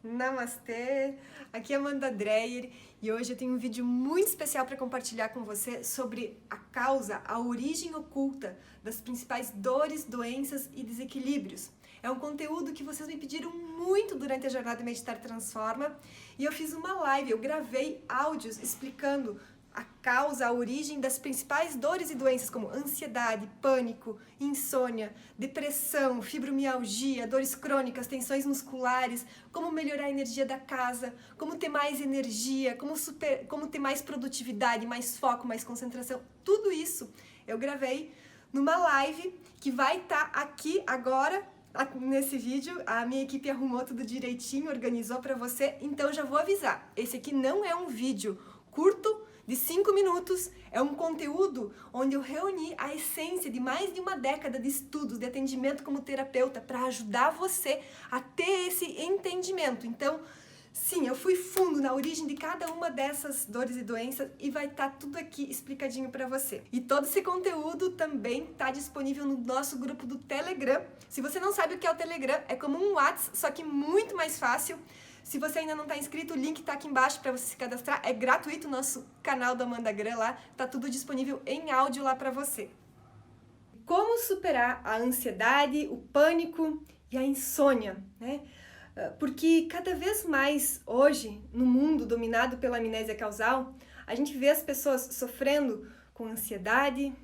Namastê! Aqui é Amanda Dreyer e hoje eu tenho um vídeo muito especial para compartilhar com você sobre a causa, a origem oculta das principais dores, doenças e desequilíbrios. É um conteúdo que vocês me pediram muito durante a jornada Meditar Transforma e eu fiz uma live, eu gravei áudios explicando a causa, a origem das principais dores e doenças como ansiedade, pânico, insônia, depressão, fibromialgia, dores crônicas, tensões musculares, como melhorar a energia da casa, como ter mais energia, como ter mais produtividade, mais foco, mais concentração. Tudo isso eu gravei numa live que vai estar aqui agora nesse vídeo. A minha equipe arrumou tudo direitinho, organizou para você, então já vou avisar. Esse aqui não é um vídeo curto, de 5 minutos, é um conteúdo onde eu reuni a essência de mais de uma década de estudos, de atendimento como terapeuta, para ajudar você a ter esse entendimento. Então, sim, eu fui fundo na origem de cada uma dessas dores e doenças e vai estar tudo aqui explicadinho para você. E todo esse conteúdo também está disponível no nosso grupo do Telegram. Se você não sabe o que é o Telegram, é como um WhatsApp, só que muito mais fácil. Se você ainda não está inscrito, o link está aqui embaixo para você se cadastrar. É gratuito o nosso canal da Amanda Gran lá. Está tudo disponível em áudio lá para você. Como superar a ansiedade, o pânico e a insônia, né? Porque cada vez mais hoje, no mundo dominado pela amnésia causal, a gente vê as pessoas sofrendo com ansiedade,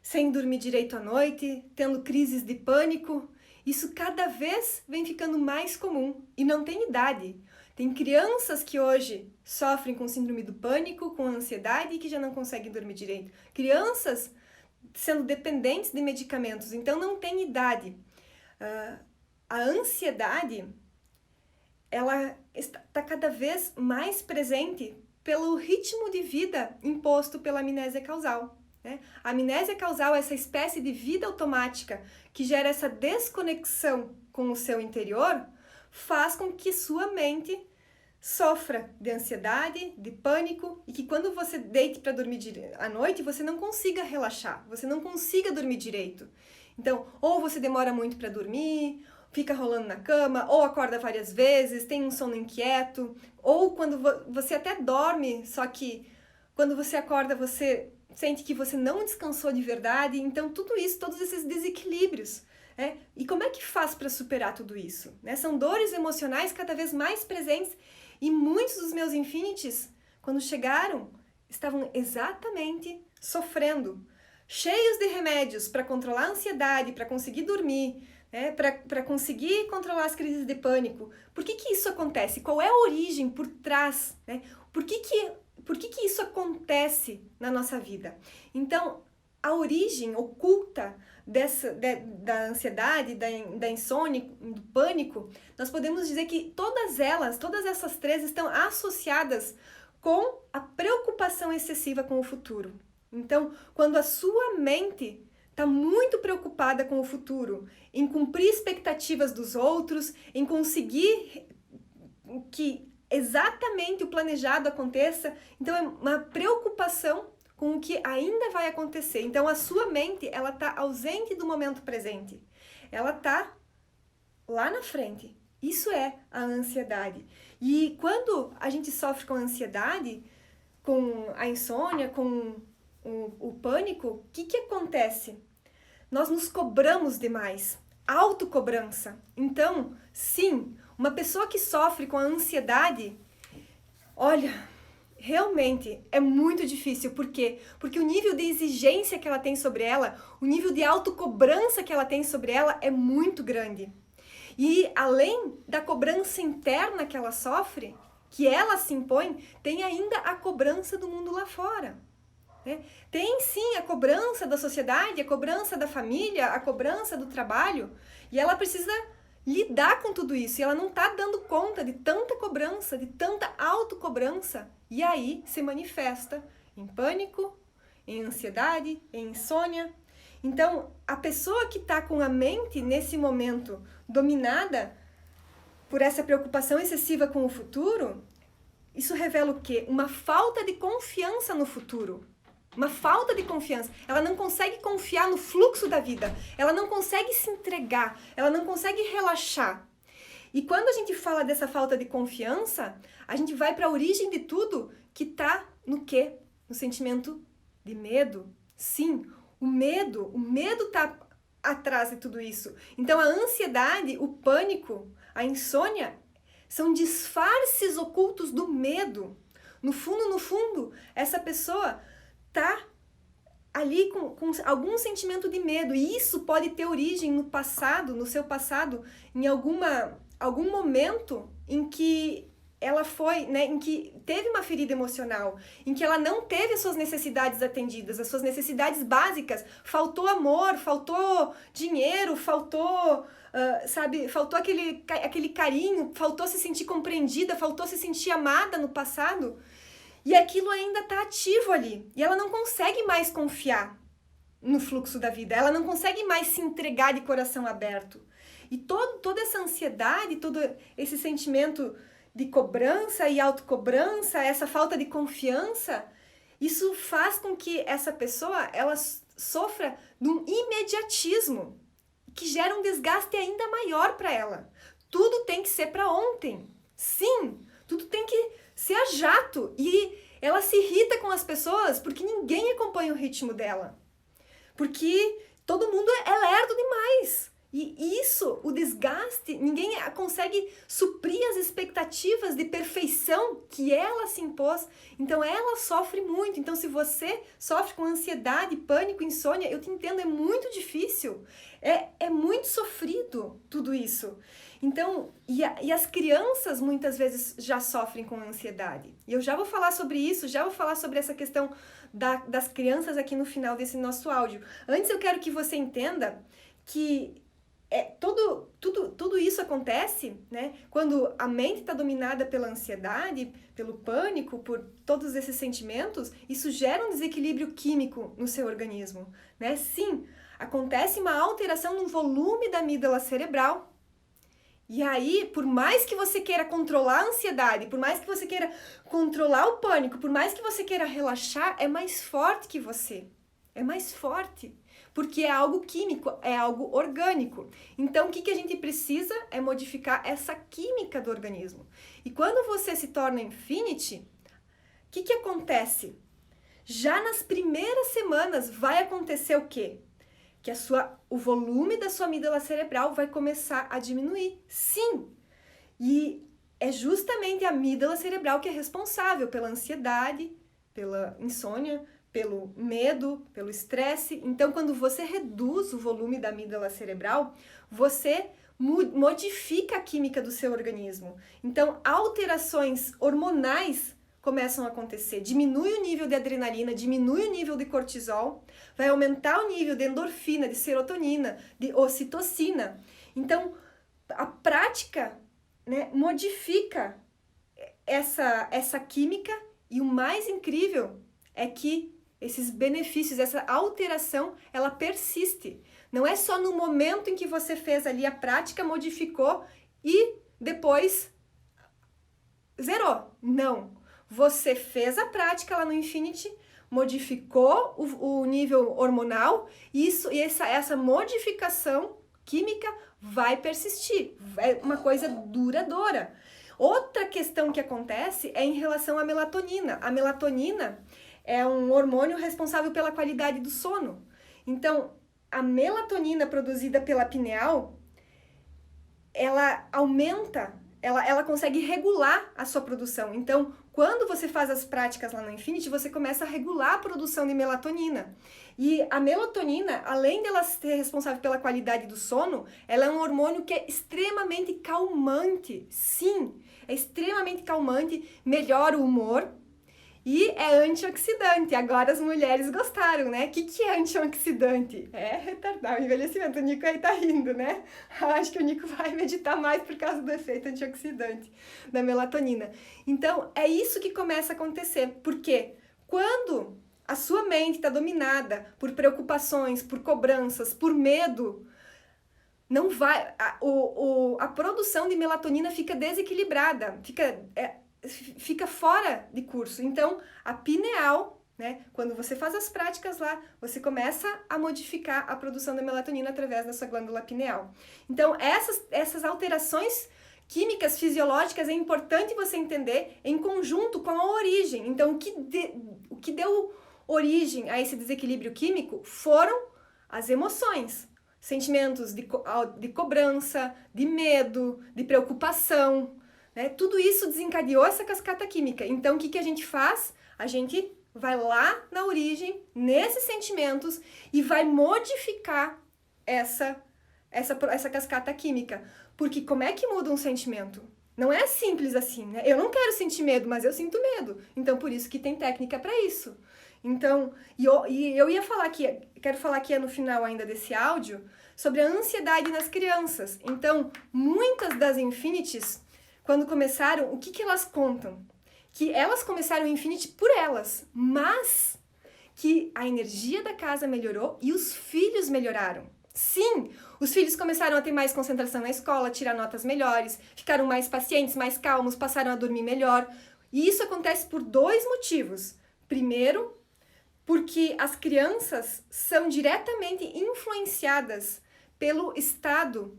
sem dormir direito à noite, tendo crises de pânico. Isso cada vez vem ficando mais comum e não tem idade. Tem crianças que hoje sofrem com síndrome do pânico, com ansiedade e que já não conseguem dormir direito. Crianças sendo dependentes de medicamentos, então não tem idade. A ansiedade, ela está cada vez mais presente pelo ritmo de vida imposto pela amnésia causal. A amnésia causal é essa espécie de vida automática que gera essa desconexão com o seu interior, faz com que sua mente sofra de ansiedade, de pânico e que quando você deite para dormir à noite, você não consiga relaxar, você não consiga dormir direito. Então, ou você demora muito para dormir, fica rolando na cama, ou acorda várias vezes, tem um sono inquieto, ou quando você até dorme, só que quando você acorda você sente que você não descansou de verdade. Então tudo isso, todos esses desequilíbrios. E como é que faz para superar tudo isso? São dores emocionais cada vez mais presentes e muitos dos meus infinities, quando chegaram, estavam exatamente sofrendo, cheios de remédios para controlar a ansiedade, para conseguir dormir, para conseguir controlar as crises de pânico. Por que isso acontece? Qual é a origem por trás? Por que isso acontece na nossa vida? Então, a origem oculta da ansiedade, da insônia, do pânico, nós podemos dizer que todas essas três estão associadas com a preocupação excessiva com o futuro. Então, quando a sua mente está muito preocupada com o futuro, em cumprir expectativas dos outros, em conseguir que exatamente o planejado aconteça, então é uma preocupação com o que ainda vai acontecer. Então a sua mente, ela está ausente do momento presente. Ela está lá na frente. Isso é a ansiedade. E quando a gente sofre com a ansiedade, com a insônia, com o pânico, o que acontece? Nós nos cobramos demais. Autocobrança. Então, sim, uma pessoa que sofre com a ansiedade, olha, realmente é muito difícil. Por quê? Porque o nível de exigência que ela tem sobre ela, o nível de autocobrança que ela tem sobre ela é muito grande. E além da cobrança interna que ela sofre, que ela se impõe, tem ainda a cobrança do mundo lá fora. Tem sim a cobrança da sociedade, a cobrança da família, a cobrança do trabalho, e ela precisa lidar com tudo isso, e ela não está dando conta de tanta cobrança, de tanta autocobrança, e aí se manifesta em pânico, em ansiedade, em insônia. Então, a pessoa que está com a mente nesse momento dominada por essa preocupação excessiva com o futuro, isso revela o quê? Uma falta de confiança no futuro. Uma falta de confiança. Ela não consegue confiar no fluxo da vida. Ela não consegue se entregar. Ela não consegue relaxar. E quando a gente fala dessa falta de confiança, a gente vai para a origem de tudo, que tá no quê? No sentimento de medo. Sim, o medo tá atrás de tudo isso. Então a ansiedade, o pânico, a insônia são disfarces ocultos do medo. No fundo, essa pessoa tá ali com algum sentimento de medo, e isso pode ter origem no passado, no seu passado, em algum momento em que ela foi, né, em que teve uma ferida emocional, em que ela não teve as suas necessidades atendidas, as suas necessidades básicas, faltou amor, faltou dinheiro, faltou, faltou aquele carinho, faltou se sentir compreendida, faltou se sentir amada no passado, e aquilo ainda está ativo ali, e ela não consegue mais confiar no fluxo da vida, ela não consegue mais se entregar de coração aberto. E toda essa ansiedade, todo esse sentimento de cobrança e autocobrança, essa falta de confiança, isso faz com que essa pessoa ela sofra de um imediatismo que gera um desgaste ainda maior para ela. Tudo tem que ser para ontem. Sim, tudo tem que ser a jato. E ela se irrita com as pessoas porque ninguém acompanha o ritmo dela. Porque todo mundo é lerdo demais. E isso, o desgaste, ninguém consegue suprir as expectativas de perfeição que ela se impôs. Então ela sofre muito. Então se você sofre com ansiedade, pânico, insônia, eu te entendo, é muito difícil. É muito sofrido tudo isso. Então, e as crianças muitas vezes já sofrem com ansiedade. E eu já vou falar sobre isso, já vou falar sobre essa questão das crianças aqui no final desse nosso áudio. Antes eu quero que você entenda que tudo isso acontece, né, quando a mente está dominada pela ansiedade, pelo pânico, por todos esses sentimentos, isso gera um desequilíbrio químico no seu organismo, né? Sim, acontece uma alteração no volume da amígdala cerebral. E aí, por mais que você queira controlar a ansiedade, por mais que você queira controlar o pânico, por mais que você queira relaxar, é mais forte que você. É mais forte. Porque é algo químico, é algo orgânico. Então, o que a gente precisa é modificar essa química do organismo. E quando você se torna Infinity, o que acontece? Já nas primeiras semanas vai acontecer o quê? Que o volume da sua amígdala cerebral vai começar a diminuir. Sim! E é justamente a amígdala cerebral que é responsável pela ansiedade, pela insônia, pelo medo, pelo estresse. Então, quando você reduz o volume da amígdala cerebral, você modifica a química do seu organismo. Então, alterações hormonais começam a acontecer. Diminui o nível de adrenalina, diminui o nível de cortisol, vai aumentar o nível de endorfina, de serotonina, de ocitocina. Então, a prática, né, modifica essa química, e o mais incrível é que esses benefícios, essa alteração, ela persiste. Não é só no momento em que você fez ali a prática, modificou e depois zerou. Não. Você fez a prática lá no Infinity, modificou o nível hormonal, e essa modificação química vai persistir. É uma coisa duradoura. Outra questão que acontece é em relação à melatonina. A melatonina é um hormônio responsável pela qualidade do sono. Então, a melatonina produzida pela pineal, ela aumenta, ela consegue regular a sua produção. Então, quando você faz as práticas lá no Infinity, você começa a regular a produção de melatonina. E a melatonina, além dela ser responsável pela qualidade do sono, ela é um hormônio que é extremamente calmante. Sim, é extremamente calmante, melhora o humor. E é antioxidante. Agora as mulheres gostaram, né? O que é antioxidante? É retardar o envelhecimento. O Nico aí tá rindo, né? Acho que o Nico vai meditar mais por causa do efeito antioxidante da melatonina. Então, é isso que começa a acontecer. Porque quando a sua mente está dominada por preocupações, por cobranças, por medo, não vai... A produção de melatonina fica desequilibrada, fica fora de curso. Então, a pineal, né, quando você faz as práticas lá, você começa a modificar a produção da melatonina através da sua glândula pineal. Então, essas alterações químicas, fisiológicas, é importante você entender em conjunto com a origem. Então, o que deu origem a esse desequilíbrio químico foram as emoções, sentimentos de cobrança, de medo, de preocupação, né? Tudo isso desencadeou essa cascata química. Então, o que a gente faz? A gente vai lá na origem, nesses sentimentos, e vai modificar essa cascata química. Porque como é que muda um sentimento? Não é simples assim, né? Eu não quero sentir medo, mas eu sinto medo. Então, por isso que tem técnica para isso. Então, eu ia falar aqui, quero falar aqui no final ainda desse áudio, sobre a ansiedade nas crianças. Então, muitas das Infinities, quando começaram, o que elas contam? Que elas começaram o Infinity por elas, mas que a energia da casa melhorou e os filhos melhoraram. Sim, os filhos começaram a ter mais concentração na escola, tirar notas melhores, ficaram mais pacientes, mais calmos, passaram a dormir melhor. E isso acontece por 2 motivos. Primeiro, porque as crianças são diretamente influenciadas pelo estado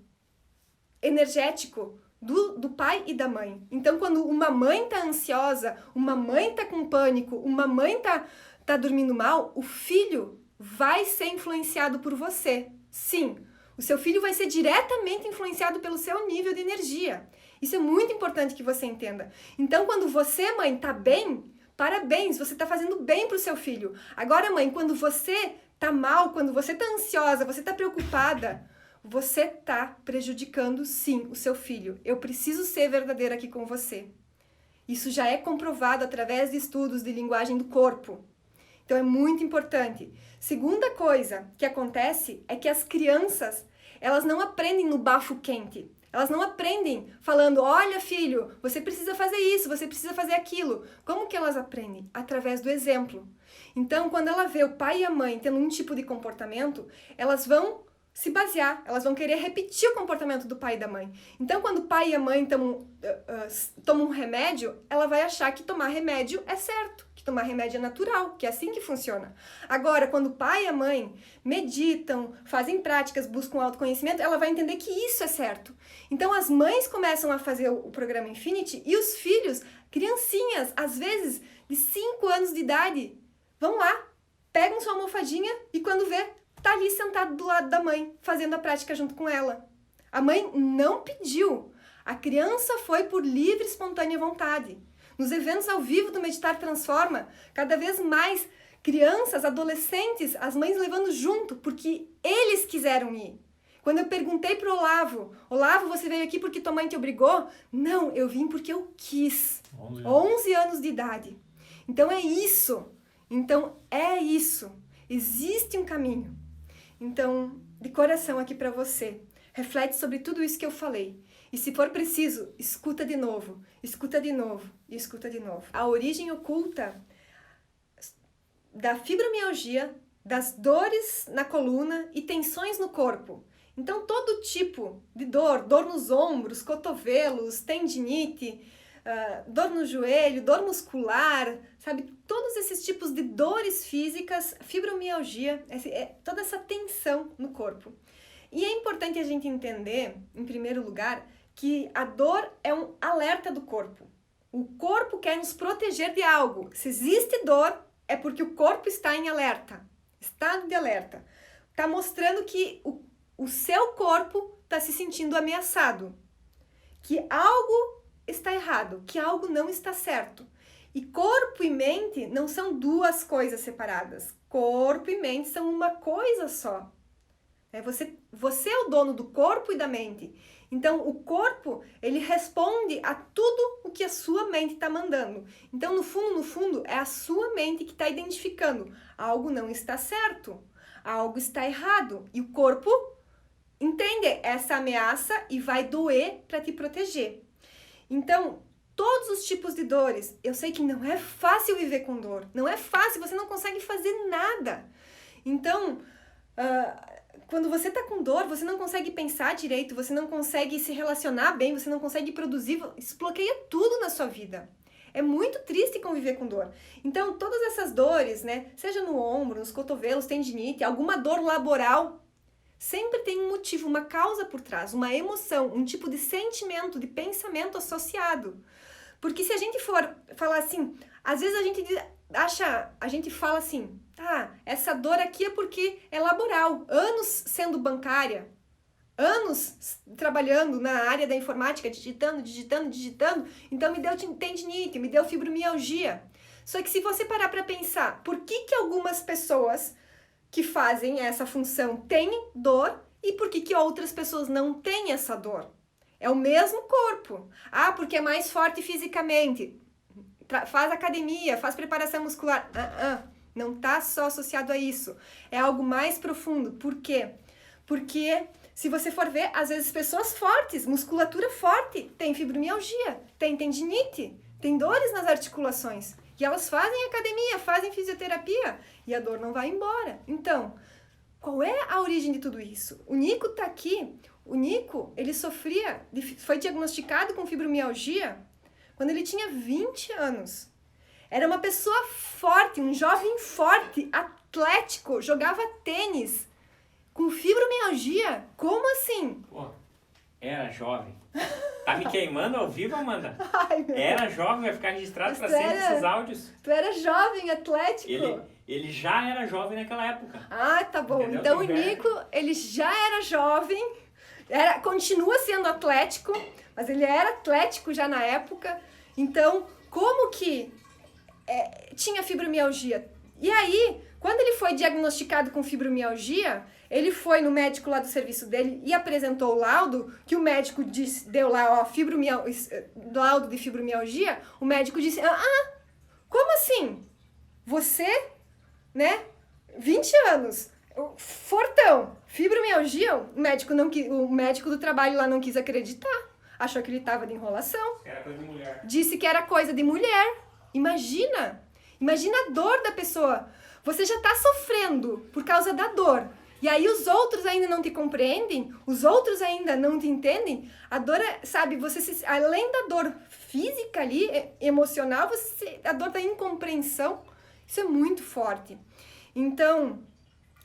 energético do pai e da mãe. Então, quando uma mãe tá ansiosa, uma mãe tá com pânico, uma mãe tá dormindo mal, o filho vai ser influenciado por você. Sim, o seu filho vai ser diretamente influenciado pelo seu nível de energia. Isso é muito importante que você entenda. Então, quando você, mãe, tá bem, parabéns, você tá fazendo bem pro seu filho. Agora, mãe, quando você tá mal, quando você tá ansiosa, você tá preocupada, você tá prejudicando, sim, o seu filho. Eu preciso ser verdadeira aqui com você. Isso já é comprovado através de estudos de linguagem do corpo. Então, é muito importante. Segunda coisa que acontece é que as crianças, elas não aprendem no bafo quente. Elas não aprendem falando, olha filho, você precisa fazer isso, você precisa fazer aquilo. Como que elas aprendem? Através do exemplo. Então, quando ela vê o pai e a mãe tendo um tipo de comportamento, elas vão se basear, elas vão querer repetir o comportamento do pai e da mãe. Então, quando o pai e a mãe tomam um remédio, ela vai achar que tomar remédio é certo, que tomar remédio é natural, que é assim que funciona. Agora, quando o pai e a mãe meditam, fazem práticas, buscam autoconhecimento, ela vai entender que isso é certo. Então, as mães começam a fazer o programa Infinity e os filhos, criancinhas, às vezes de 5 anos de idade, vão lá, pegam sua almofadinha e quando vê, tá ali sentado do lado da mãe, fazendo a prática junto com ela. A mãe não pediu. A criança foi por livre e espontânea vontade. Nos eventos ao vivo do Meditar Transforma, cada vez mais crianças, adolescentes, as mães levando junto, porque eles quiseram ir. Quando eu perguntei pro Olavo, você veio aqui porque tua mãe te obrigou? Não, eu vim porque eu quis. 11 anos de idade. Então é isso. Existe um caminho. Então, de coração aqui para você, reflete sobre tudo isso que eu falei. E se for preciso, escuta de novo e escuta de novo. A origem oculta da fibromialgia, das dores na coluna e tensões no corpo. Então, todo tipo de dor nos ombros, cotovelos, tendinite, dor no joelho, dor muscular, sabe? Todos esses tipos de dores físicas, fibromialgia, toda essa tensão no corpo. E é importante a gente entender, em primeiro lugar, que a dor é um alerta do corpo. O corpo quer nos proteger de algo. Se existe dor, é porque o corpo está em alerta, estado de alerta. Está mostrando que o seu corpo está se sentindo ameaçado, que algo está errado, que algo não está certo. E corpo e mente não são 2 coisas separadas. Corpo e mente são uma coisa só. Você é o dono do corpo e da mente. Então, o corpo, ele responde a tudo o que a sua mente está mandando. Então, no fundo, é a sua mente que está identificando. Algo não está certo, algo está errado. E o corpo entende essa ameaça e vai doer para te proteger. Então, todos os tipos de dores, eu sei que não é fácil viver com dor. Não é fácil, você não consegue fazer nada. Então, quando você tá com dor, você não consegue pensar direito, você não consegue se relacionar bem, você não consegue produzir, isso bloqueia tudo na sua vida. É muito triste conviver com dor. Então, todas essas dores, né, seja no ombro, nos cotovelos, tendinite, alguma dor laboral, sempre tem um motivo, uma causa por trás, uma emoção, um tipo de sentimento, de pensamento associado. Porque se a gente for falar assim, às vezes a gente fala assim, essa dor aqui é porque é laboral, anos sendo bancária, anos trabalhando na área da informática, digitando, então me deu tendinite, me deu fibromialgia. Só que se você parar para pensar, por que algumas pessoas que fazem essa função têm dor e por que outras pessoas não têm essa dor? É o mesmo corpo. Porque é mais forte fisicamente. Faz academia, faz preparação muscular. Não está só associado a isso. É algo mais profundo. Por quê? Porque se você for ver, às vezes pessoas fortes, musculatura forte, tem fibromialgia, tem tendinite, tem dores nas articulações. E elas fazem academia, fazem fisioterapia e a dor não vai embora. Então, qual é a origem de tudo isso? O Nico está aqui. O Nico, ele foi diagnosticado com fibromialgia quando ele tinha 20 anos. Era uma pessoa forte, um jovem forte, atlético, jogava tênis. Com fibromialgia? Como assim? Pô, era jovem. Tá me queimando ao vivo, Amanda? Ai, era jovem, vai ficar registrado para sempre esses áudios. Tu era jovem, atlético? Ele já era jovem naquela época. Tá bom. Entendeu? Então o Nico, ele já era jovem, continua sendo atlético, mas ele era atlético já na época. Então, como que tinha fibromialgia? E aí, quando ele foi diagnosticado com fibromialgia, ele foi no médico lá do serviço dele e apresentou o laudo, que o médico deu lá, laudo de fibromialgia. O médico disse, como assim? Você, 20 anos, fortão, fibromialgia, o médico do trabalho lá não quis acreditar. Achou que ele estava de enrolação. Era coisa de mulher. Disse que era coisa de mulher. Imagina a dor da pessoa. Você já está sofrendo por causa da dor. E aí os outros ainda não te compreendem, os outros ainda não te entendem. A dor além da dor física ali, emocional, a dor da incompreensão, isso é muito forte. Então,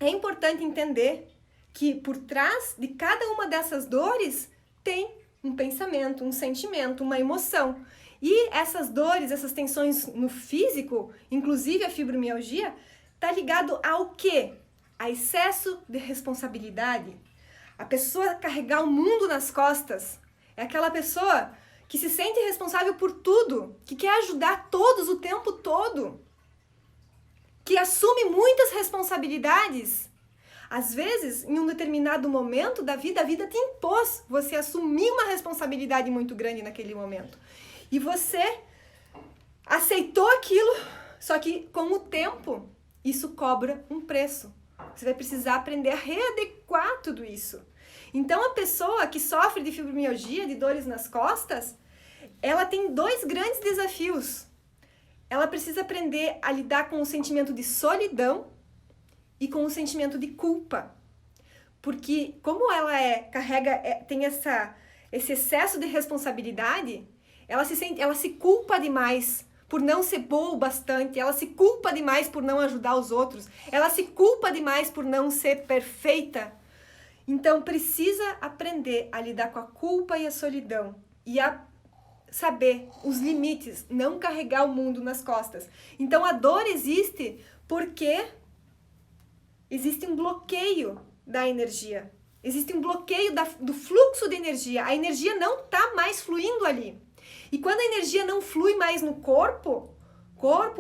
é importante entender que por trás de cada uma dessas dores tem um pensamento, um sentimento, uma emoção. E essas dores, essas tensões no físico, inclusive a fibromialgia, tá ligado ao quê? A excesso de responsabilidade. A pessoa carregar o mundo nas costas. É aquela pessoa que se sente responsável por tudo, que quer ajudar todos o tempo todo, que assume muitas responsabilidades. Às vezes, em um determinado momento da vida, a vida te impôs você assumir uma responsabilidade muito grande naquele momento. E você aceitou aquilo, só que com o tempo, isso cobra um preço. Você vai precisar aprender a readequar tudo isso. Então, a pessoa que sofre de fibromialgia, de dores nas costas, ela tem 2 grandes desafios. Ela precisa aprender a lidar com o sentimento de solidão e com o sentimento de culpa. Porque como ela tem esse excesso de responsabilidade, ela se culpa demais por não ser boa o bastante, ela se culpa demais por não ajudar os outros, ela se culpa demais por não ser perfeita. Então precisa aprender a lidar com a culpa e a solidão e a saber os limites, não carregar o mundo nas costas. Então a dor existe porque existe um bloqueio da energia, existe um bloqueio do fluxo de energia, a energia não está mais fluindo ali. E quando a energia não flui mais no corpo,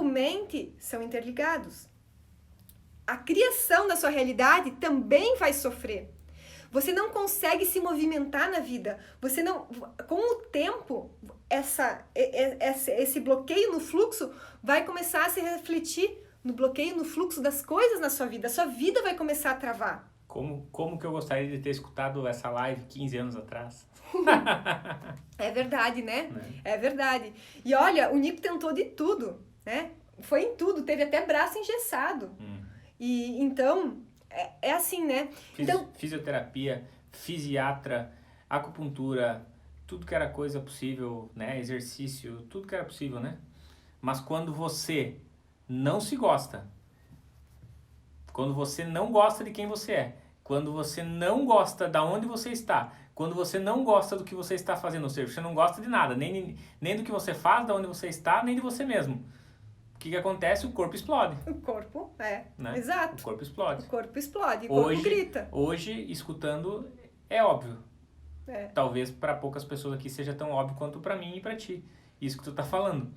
mente são interligados. A criação da sua realidade também vai sofrer. Você não consegue se movimentar na vida. Com o tempo, esse bloqueio no fluxo vai começar a se refletir no bloqueio no fluxo das coisas na sua vida. A sua vida vai começar a travar. Como que eu gostaria de ter escutado essa live 15 anos atrás? É verdade, né? É verdade. E olha, o Nico tentou de tudo, né? Foi em tudo, teve até braço engessado. E então, é assim, né? Fisioterapia, fisiatra, acupuntura, tudo que era coisa possível, né? Exercício, tudo que era possível, né? Mas quando você não se gosta, quando você não gosta de quem você é, quando você não gosta da onde você está, quando você não gosta do que você está fazendo, ou seja, você não gosta de nada, nem do que você faz, da onde você está, nem de você mesmo. O que acontece? O corpo explode. O corpo, Né? exato. O corpo explode. O corpo explode, o corpo grita. Hoje, escutando, é óbvio. É. Talvez para poucas pessoas aqui seja tão óbvio quanto para mim e para ti. Isso que tu tá falando.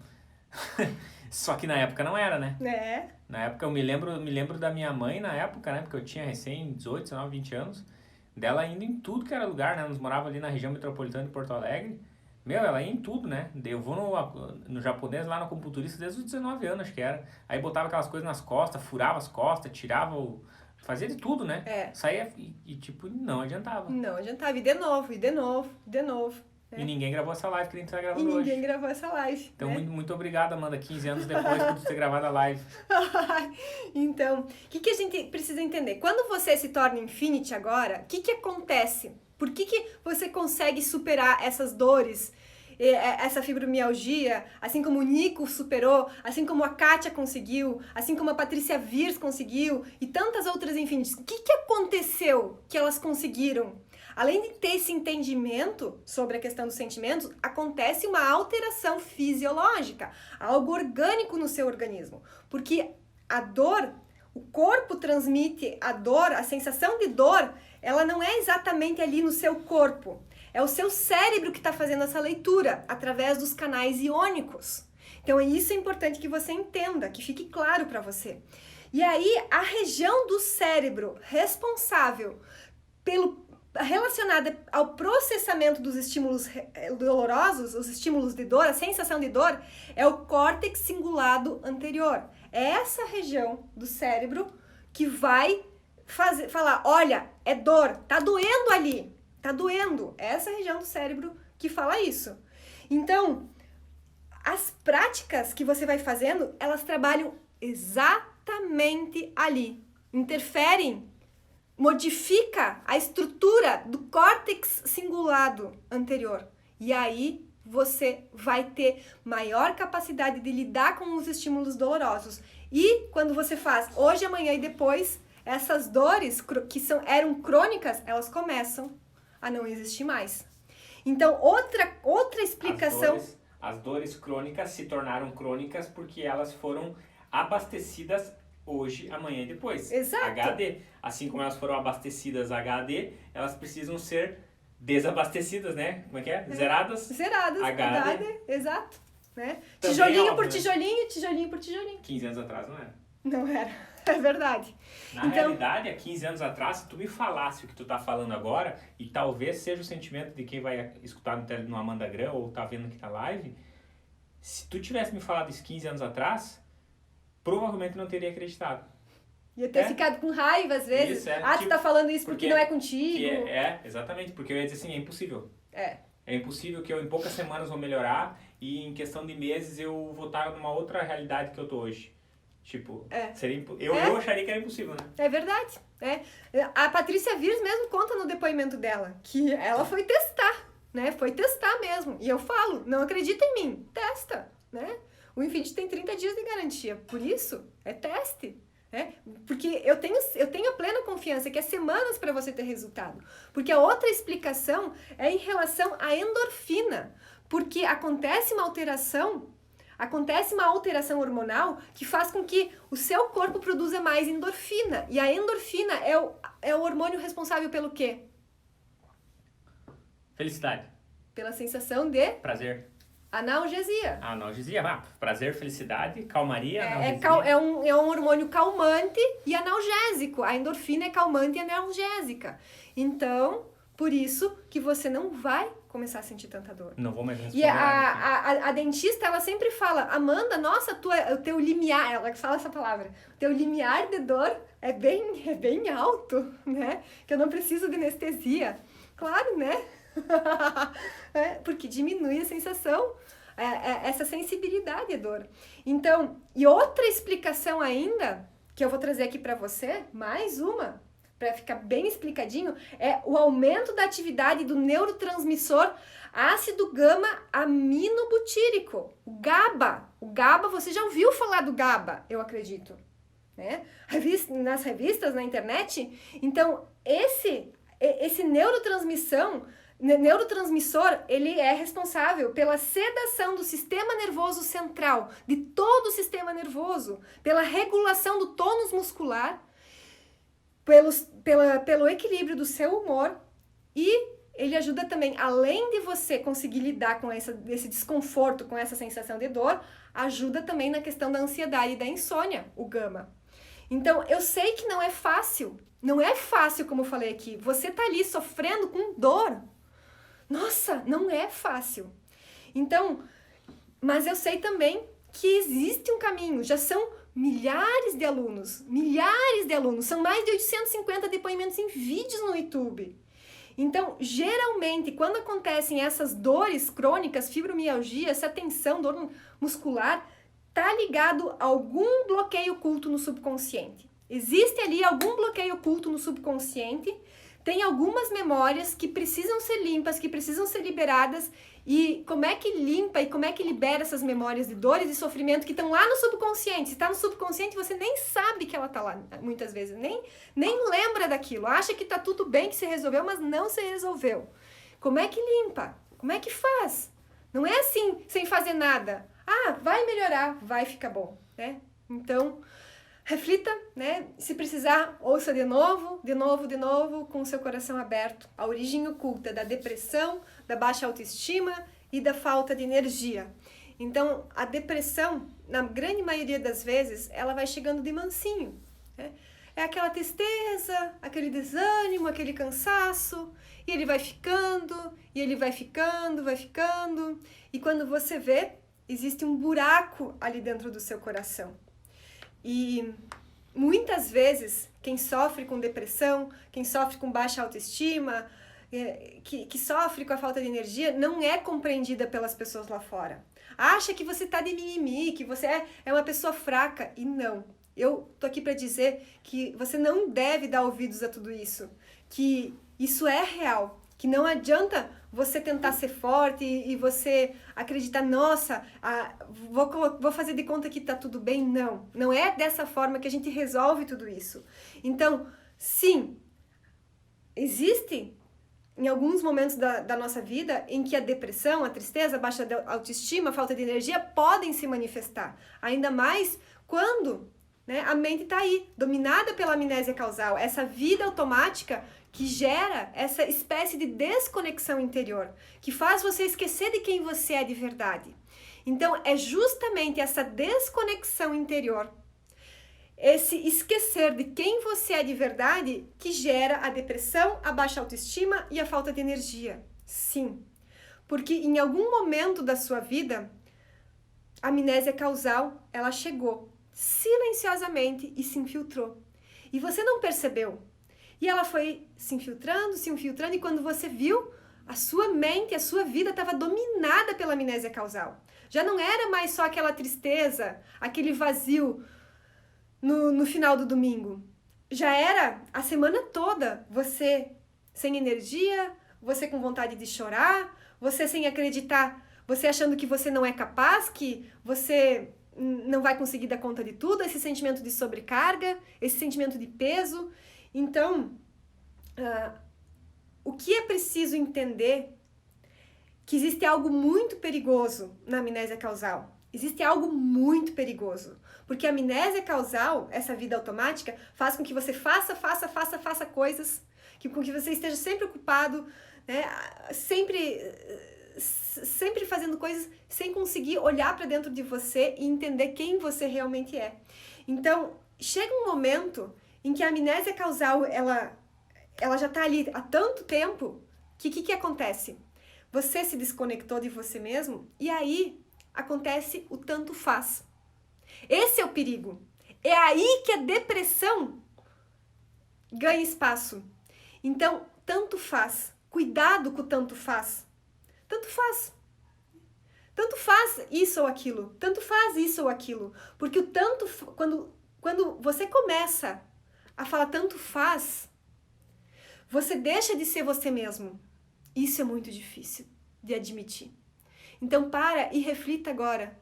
Só que na época não era, né? É. Na época eu me lembro da minha mãe na época, né? Porque eu tinha recém 18, 19, 20 anos. Dela indo em tudo que era lugar, né? Nós morávamos ali na região metropolitana de Porto Alegre. Meu, ela ia em tudo, né? Eu vou no japonês lá no acupunturista desde os 19 anos, acho que era. Aí botava aquelas coisas nas costas, furava as costas, tirava o... Fazia de tudo, né? É. Saía tipo, não adiantava. Não adiantava. E de novo, e de novo, e de novo. E ninguém gravou essa live que a gente tá gravando E hoje. ninguém gravou essa live. Então, né? muito obrigado, Amanda, 15 anos depois por ter gravado a live. Então, o que a gente precisa entender? Quando você se torna Infinity agora, o que acontece? Por que você consegue superar essas dores, essa fibromialgia, assim como o Nico superou, assim como a Kátia conseguiu, assim como a Patrícia Virs conseguiu e tantas outras Infinities? O que aconteceu que elas conseguiram? Além de ter esse entendimento sobre a questão dos sentimentos, acontece uma alteração fisiológica, algo orgânico no seu organismo. Porque a dor, o corpo transmite a dor, a sensação de dor, ela não é exatamente ali no seu corpo. É o seu cérebro que está fazendo essa leitura, através dos canais iônicos. Então, isso é importante que você entenda, que fique claro para você. E aí, a região do cérebro responsável relacionada ao processamento dos estímulos dolorosos, os estímulos de dor, a sensação de dor, é o córtex cingulado anterior. É essa região do cérebro que vai falar, olha, é dor, tá doendo ali, tá doendo. É essa região do cérebro que fala isso. Então, as práticas que você vai fazendo, elas trabalham exatamente ali. Interferem, modifica a estrutura do córtex cingulado anterior. E aí você vai ter maior capacidade de lidar com os estímulos dolorosos. E quando você faz hoje, amanhã e depois, essas dores que eram crônicas, elas começam a não existir mais. Então, outra explicação... As dores crônicas se tornaram crônicas porque elas foram abastecidas hoje, amanhã e depois. Exato. HD. Assim como elas foram abastecidas HD, elas precisam ser desabastecidas, né? Como é que é? Zeradas? Zeradas. HD. Exato. Né? Também Tijolinho óbvio, por né? tijolinho, tijolinho por tijolinho. 15 anos atrás não era. Não era. É verdade. Na realidade, há 15 anos atrás, se tu me falasse o que tu tá falando agora, e talvez seja o sentimento de quem vai escutar no Amanda Gram ou tá vendo aqui na live, se tu tivesse me falado isso 15 anos atrás, provavelmente não teria acreditado. Ia ter ficado com raiva às vezes. Isso, tu tá falando isso porque não é contigo. Exatamente, porque eu ia dizer assim, é impossível. É impossível que eu em poucas semanas vou melhorar e em questão de meses eu vou estar numa outra realidade que eu tô hoje. Tipo, eu acharia que era impossível, né? É verdade. A Patrícia Virs mesmo conta no depoimento dela que ela foi testar, né? Foi testar mesmo. E eu falo, não acredita em mim, testa, né? O Infinity tem 30 dias de garantia, por isso é teste. Porque eu tenho plena confiança que é semanas para você ter resultado. Porque a outra explicação é em relação à endorfina. Porque acontece uma alteração hormonal que faz com que o seu corpo produza mais endorfina. E a endorfina é o hormônio responsável pelo quê? Felicidade. Pela sensação de... Prazer. Analgesia. Analgesia, prazer, felicidade, calmaria, analgesia. É um hormônio calmante e analgésico. A endorfina é calmante e analgésica. Então, por isso que você não vai começar a sentir tanta dor. Não vou mais responder. E a dentista, ela sempre fala, Amanda, nossa, o teu limiar, ela fala essa palavra, o teu limiar de dor é bem alto, né? Que eu não preciso de anestesia. Claro, né? Porque diminui a sensação, essa sensibilidade à dor. Então, e outra explicação ainda, que eu vou trazer aqui para você, mais uma, para ficar bem explicadinho, é o aumento da atividade do neurotransmissor ácido gama-aminobutírico, o GABA. O GABA, você já ouviu falar do GABA, eu acredito. né? Nas revistas, na internet. Então, esse neurotransmissor, ele é responsável pela sedação do sistema nervoso central, de todo o sistema nervoso, pela regulação do tônus muscular, pelo equilíbrio do seu humor, e ele ajuda também, além de você conseguir lidar com esse desconforto, com essa sensação de dor, ajuda também na questão da ansiedade e da insônia, o gama. Então, eu sei que não é fácil, como eu falei aqui, você tá ali sofrendo com dor. Nossa, não é fácil. Então, mas eu sei também que existe um caminho, já são milhares de alunos, são mais de 850 depoimentos em vídeos no YouTube. Então, geralmente, quando acontecem essas dores crônicas, fibromialgia, essa tensão, dor muscular, tá ligado a algum bloqueio oculto no subconsciente. Existe ali algum bloqueio oculto no subconsciente, tem algumas memórias que precisam ser limpas, que precisam ser liberadas. E como é que limpa e como é que libera essas memórias de dores e sofrimento que estão lá no subconsciente? Se está no subconsciente, você nem sabe que ela está lá, muitas vezes. Nem lembra daquilo. Acha que está tudo bem, que se resolveu, mas não se resolveu. Como é que limpa? Como é que faz? Não é assim, sem fazer nada. Ah, vai melhorar, vai ficar bom, né? Então, reflita, né? Se precisar, ouça de novo, com o seu coração aberto. A origem oculta da depressão, da baixa autoestima e da falta de energia. Então, a depressão, na grande maioria das vezes, ela vai chegando de mansinho, né? É aquela tristeza, aquele desânimo, aquele cansaço, e ele vai ficando, vai ficando, e quando você vê, existe um buraco ali dentro do seu coração. E muitas vezes, quem sofre com depressão, quem sofre com baixa autoestima, que sofre com a falta de energia, não é compreendida pelas pessoas lá fora. Acha que você tá de mimimi, que você é uma pessoa fraca, e não. Eu tô aqui para dizer que você não deve dar ouvidos a tudo isso, que isso é real, que não adianta você tentar ser forte e você acreditar, nossa, vou fazer de conta que tá tudo bem. Não é dessa forma que a gente resolve tudo isso. Então, sim, existe em alguns momentos da nossa vida em que a depressão, a tristeza, a baixa autoestima, a falta de energia podem se manifestar. Ainda mais quando, né, a mente está aí, dominada pela amnésia causal, essa vida automática que gera essa espécie de desconexão interior, que faz você esquecer de quem você é de verdade. Então, é justamente essa desconexão interior, esse esquecer de quem você é de verdade, que gera a depressão, a baixa autoestima e a falta de energia. Sim, porque em algum momento da sua vida, a amnésia causal, ela chegou silenciosamente e se infiltrou. E você não percebeu. E ela foi se infiltrando, e quando você viu, a sua mente, a sua vida estava dominada pela amnésia causal. Já não era mais só aquela tristeza, aquele vazio no final do domingo. Já era a semana toda você sem energia, você com vontade de chorar, você sem acreditar, você achando que você não é capaz, que você não vai conseguir dar conta de tudo, esse sentimento de sobrecarga, esse sentimento de peso. Então, o que é preciso entender que existe algo muito perigoso na amnésia causal. Existe algo muito perigoso. Porque a amnésia causal, essa vida automática, faz com que você faça coisas, com que você esteja sempre ocupado, né? Sempre fazendo coisas sem conseguir olhar para dentro de você e entender quem você realmente é. Então, chega um momento em que a amnésia causal, ela já está ali há tanto tempo, que acontece? Você se desconectou de você mesmo e aí acontece o tanto faz. Esse é o perigo. É aí que a depressão ganha espaço. Então, tanto faz. Cuidado com o tanto faz. Tanto faz. Tanto faz isso ou aquilo. Tanto faz isso ou aquilo. Porque o tanto... Quando você começa a falar tanto faz, você deixa de ser você mesmo. Isso é muito difícil de admitir. Então, e reflita agora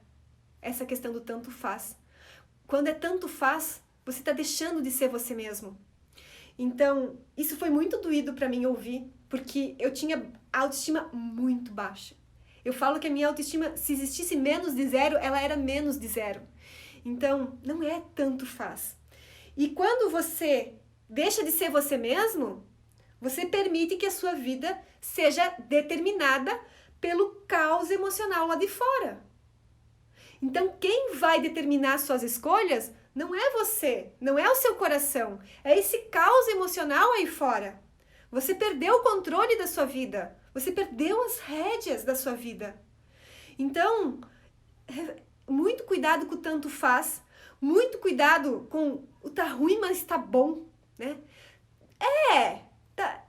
essa questão do tanto faz. Quando é tanto faz, você está deixando de ser você mesmo. Então, isso foi muito doído para mim ouvir, porque eu tinha autoestima muito baixa. Eu falo que a minha autoestima, se existisse menos de 0, ela era menos de 0. Então, não é tanto faz. E quando você deixa de ser você mesmo, você permite que a sua vida seja determinada pelo caos emocional lá de fora. Então, quem vai determinar suas escolhas não é você, não é o seu coração, é esse caos emocional aí fora. Você perdeu o controle da sua vida, você perdeu as rédeas da sua vida. Então, muito cuidado com o tanto faz, muito cuidado com o tá ruim, mas tá bom, né?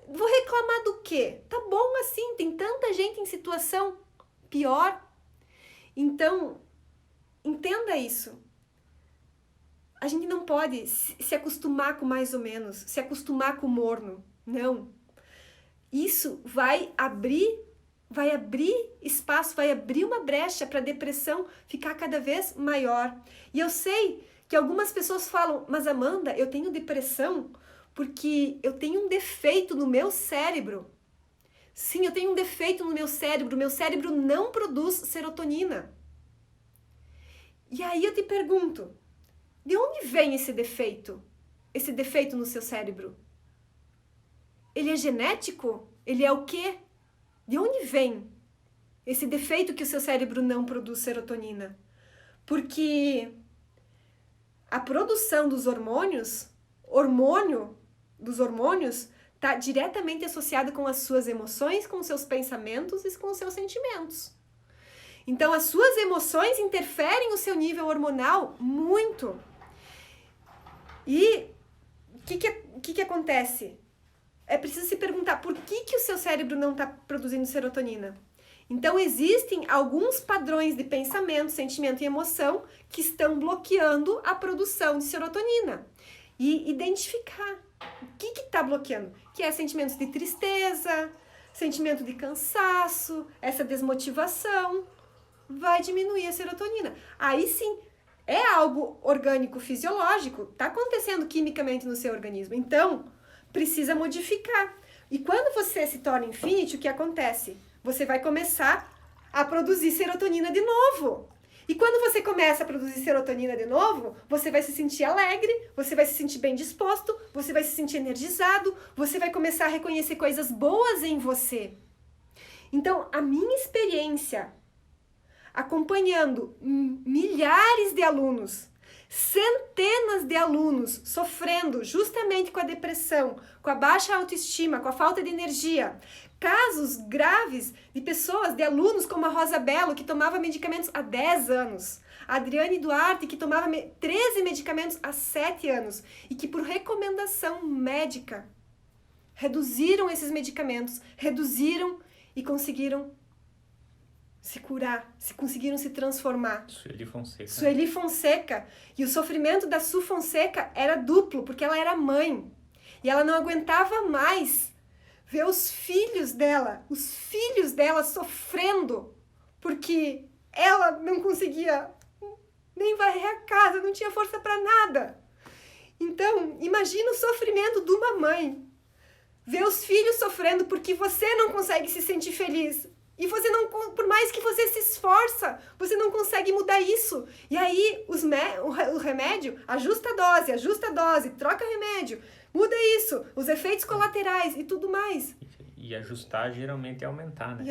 Vou reclamar do quê? Tá bom assim, tem tanta gente em situação pior. Então, entenda isso. A gente não pode se acostumar com mais ou menos, se acostumar com morno. Não. Isso vai abrir espaço, vai abrir uma brecha para a depressão ficar cada vez maior. E eu sei que algumas pessoas falam, mas Amanda, eu tenho depressão porque eu tenho um defeito no meu cérebro. Sim, eu tenho um defeito no meu cérebro não produz serotonina. E aí eu te pergunto, de onde vem esse defeito? Esse defeito no seu cérebro? Ele é genético? Ele é o quê? De onde vem esse defeito que o seu cérebro não produz serotonina? Porque a produção dos hormônios está diretamente associada com as suas emoções, com os seus pensamentos e com os seus sentimentos. Então, as suas emoções interferem no seu nível hormonal muito. E o que acontece? É preciso se perguntar por que o seu cérebro não está produzindo serotonina. Então, existem alguns padrões de pensamento, sentimento e emoção que estão bloqueando a produção de serotonina. E identificar o que está bloqueando, que é sentimentos de tristeza, sentimento de cansaço, essa desmotivação, vai diminuir a serotonina. Aí sim, é algo orgânico, fisiológico, está acontecendo quimicamente no seu organismo. Então, precisa modificar. E quando você se torna infinity, o que acontece? Você vai começar a produzir serotonina de novo. E quando você começa a produzir serotonina de novo, você vai se sentir alegre, você vai se sentir bem disposto, você vai se sentir energizado, você vai começar a reconhecer coisas boas em você. Então, a minha experiência acompanhando milhares de alunos, centenas de alunos sofrendo justamente com a depressão, com a baixa autoestima, com a falta de energia, casos graves de pessoas, de alunos como a Rosa Bello, que tomava medicamentos há 10 anos, a Adriane Duarte, que tomava 13 medicamentos há 7 anos, e que por recomendação médica reduziram esses medicamentos, reduziram e conseguiram se curar, conseguiram se transformar. Sueli Fonseca. E o sofrimento da Su Fonseca era duplo, porque ela era mãe. E ela não aguentava mais ver os filhos dela sofrendo, porque ela não conseguia nem varrer a casa, não tinha força para nada. Então, imagina o sofrimento de uma mãe. Ver os filhos sofrendo porque você não consegue se sentir feliz. E você não, por mais que você se esforça, você não consegue mudar isso. E aí o remédio, ajusta a dose, troca remédio, muda isso, os efeitos colaterais e tudo mais. E ajustar geralmente é aumentar, né?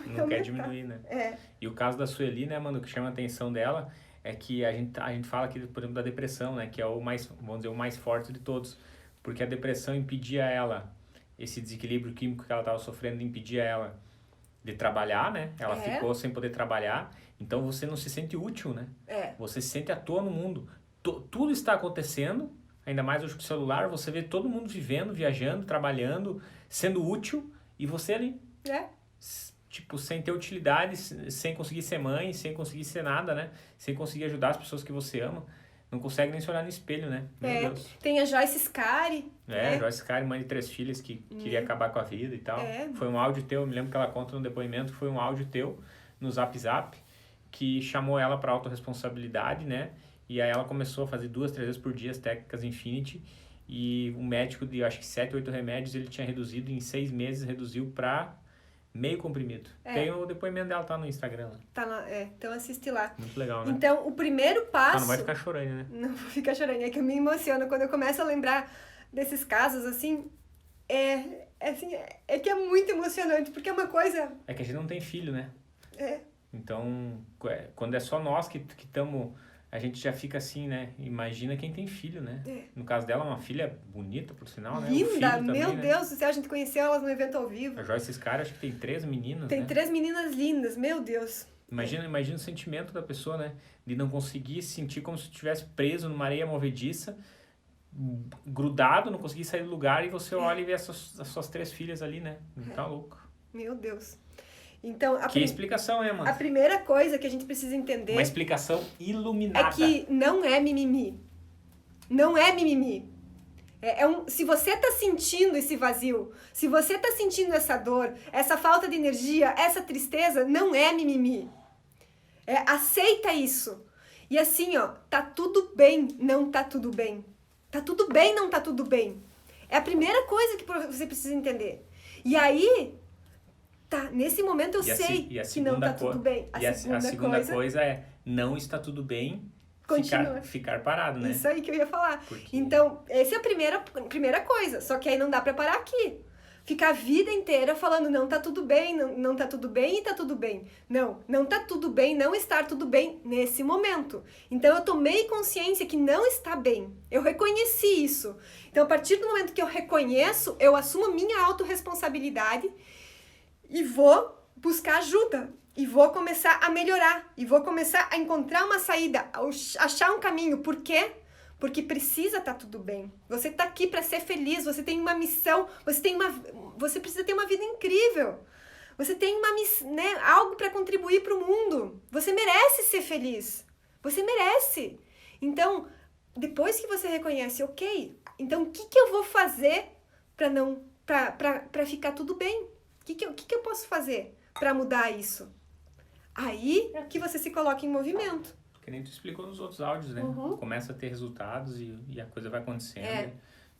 Não quer diminuir, né? É. E o caso da Sueli, né, mano, o que chama a atenção dela é que a gente fala aqui, por exemplo, da depressão, né, que é o mais, vamos dizer, o mais forte de todos. Porque a depressão impedia ela, esse desequilíbrio químico que ela estava sofrendo impedia ela de trabalhar, né? Ela ficou sem poder trabalhar, então você não se sente útil, né? Você se sente à toa no mundo. Tudo está acontecendo, ainda mais hoje com o celular, você vê todo mundo vivendo, viajando, trabalhando, sendo útil, e você ali, tipo, sem ter utilidade, sem conseguir ser mãe, sem conseguir ser nada, né? Sem conseguir ajudar as pessoas que você ama. Não consegue nem se olhar no espelho, né? Meu Deus. Tem a Joyce Scari. Joyce Scari, mãe de 3 filhas, que queria acabar com a vida e tal. Foi um áudio teu, eu me lembro que ela conta no depoimento, foi um áudio teu no Zap Zap, que chamou ela para autorresponsabilidade, né? E aí ela começou a fazer 2, 3 vezes por dia as técnicas Infinity. E o médico de, acho que 7, 8 remédios, ele tinha reduzido em 6 meses, reduziu para meio comprimido. Tem o depoimento dela, tá no Instagram. Então assiste lá. Muito legal, né? Então, o primeiro passo... Só não vai ficar chorando, né? Não vou ficar chorando, é que eu me emociono quando eu começo a lembrar desses casos, assim, é que é muito emocionante, porque é uma coisa... É que a gente não tem filho, né? É. Então, quando é só nós que estamos... A gente já fica assim, né? Imagina quem tem filho, né? No caso dela, uma filha bonita, por sinal, né? Linda, também, meu Deus do céu, a gente conheceu elas no evento ao vivo. A Joyce Scar, acho que tem 3 meninas, Tem né? 3 meninas lindas, meu Deus. Imagina o sentimento da pessoa, né? De não conseguir se sentir como se estivesse preso numa areia movediça, grudado, não conseguir sair do lugar, e você olha e vê as suas 3 filhas ali, né? Tá louco. Meu Deus. Então, que explicação é, mano? A primeira coisa que a gente precisa entender... Uma explicação iluminada. É que não é mimimi. Não é mimimi. Se você tá sentindo esse vazio, se você tá sentindo essa dor, essa falta de energia, essa tristeza, não é mimimi. Aceita isso. E assim, ó, tá tudo bem, não tá tudo bem. Tá tudo bem, não tá tudo bem. É a primeira coisa que você precisa entender. E aí... Tá, nesse momento eu sei que não tá tudo bem. A segunda coisa é, não está tudo bem ficar parado, né? Isso aí que eu ia falar. Então, essa é a primeira coisa. Só que aí não dá pra parar aqui. Ficar a vida inteira falando não tá tudo bem, não tá tudo bem e tá tudo bem. Não tá tudo bem, não estar tudo bem nesse momento. Então, eu tomei consciência que não está bem. Eu reconheci isso. Então, a partir do momento que eu reconheço, eu assumo minha autorresponsabilidade e vou buscar ajuda, e vou começar a melhorar, e vou começar a encontrar uma saída, achar um caminho. Por quê? Porque precisa estar tudo bem. Você está aqui para ser feliz, você tem uma missão, você precisa ter uma vida incrível. Você tem algo para contribuir para o mundo. Você merece ser feliz. Você merece. Então, depois que você reconhece, ok, então o que eu vou fazer para ficar tudo bem? O que eu posso fazer para mudar isso? Aí que você se coloca em movimento. Que nem tu explicou nos outros áudios, né? Começa a ter resultados e a coisa vai acontecendo.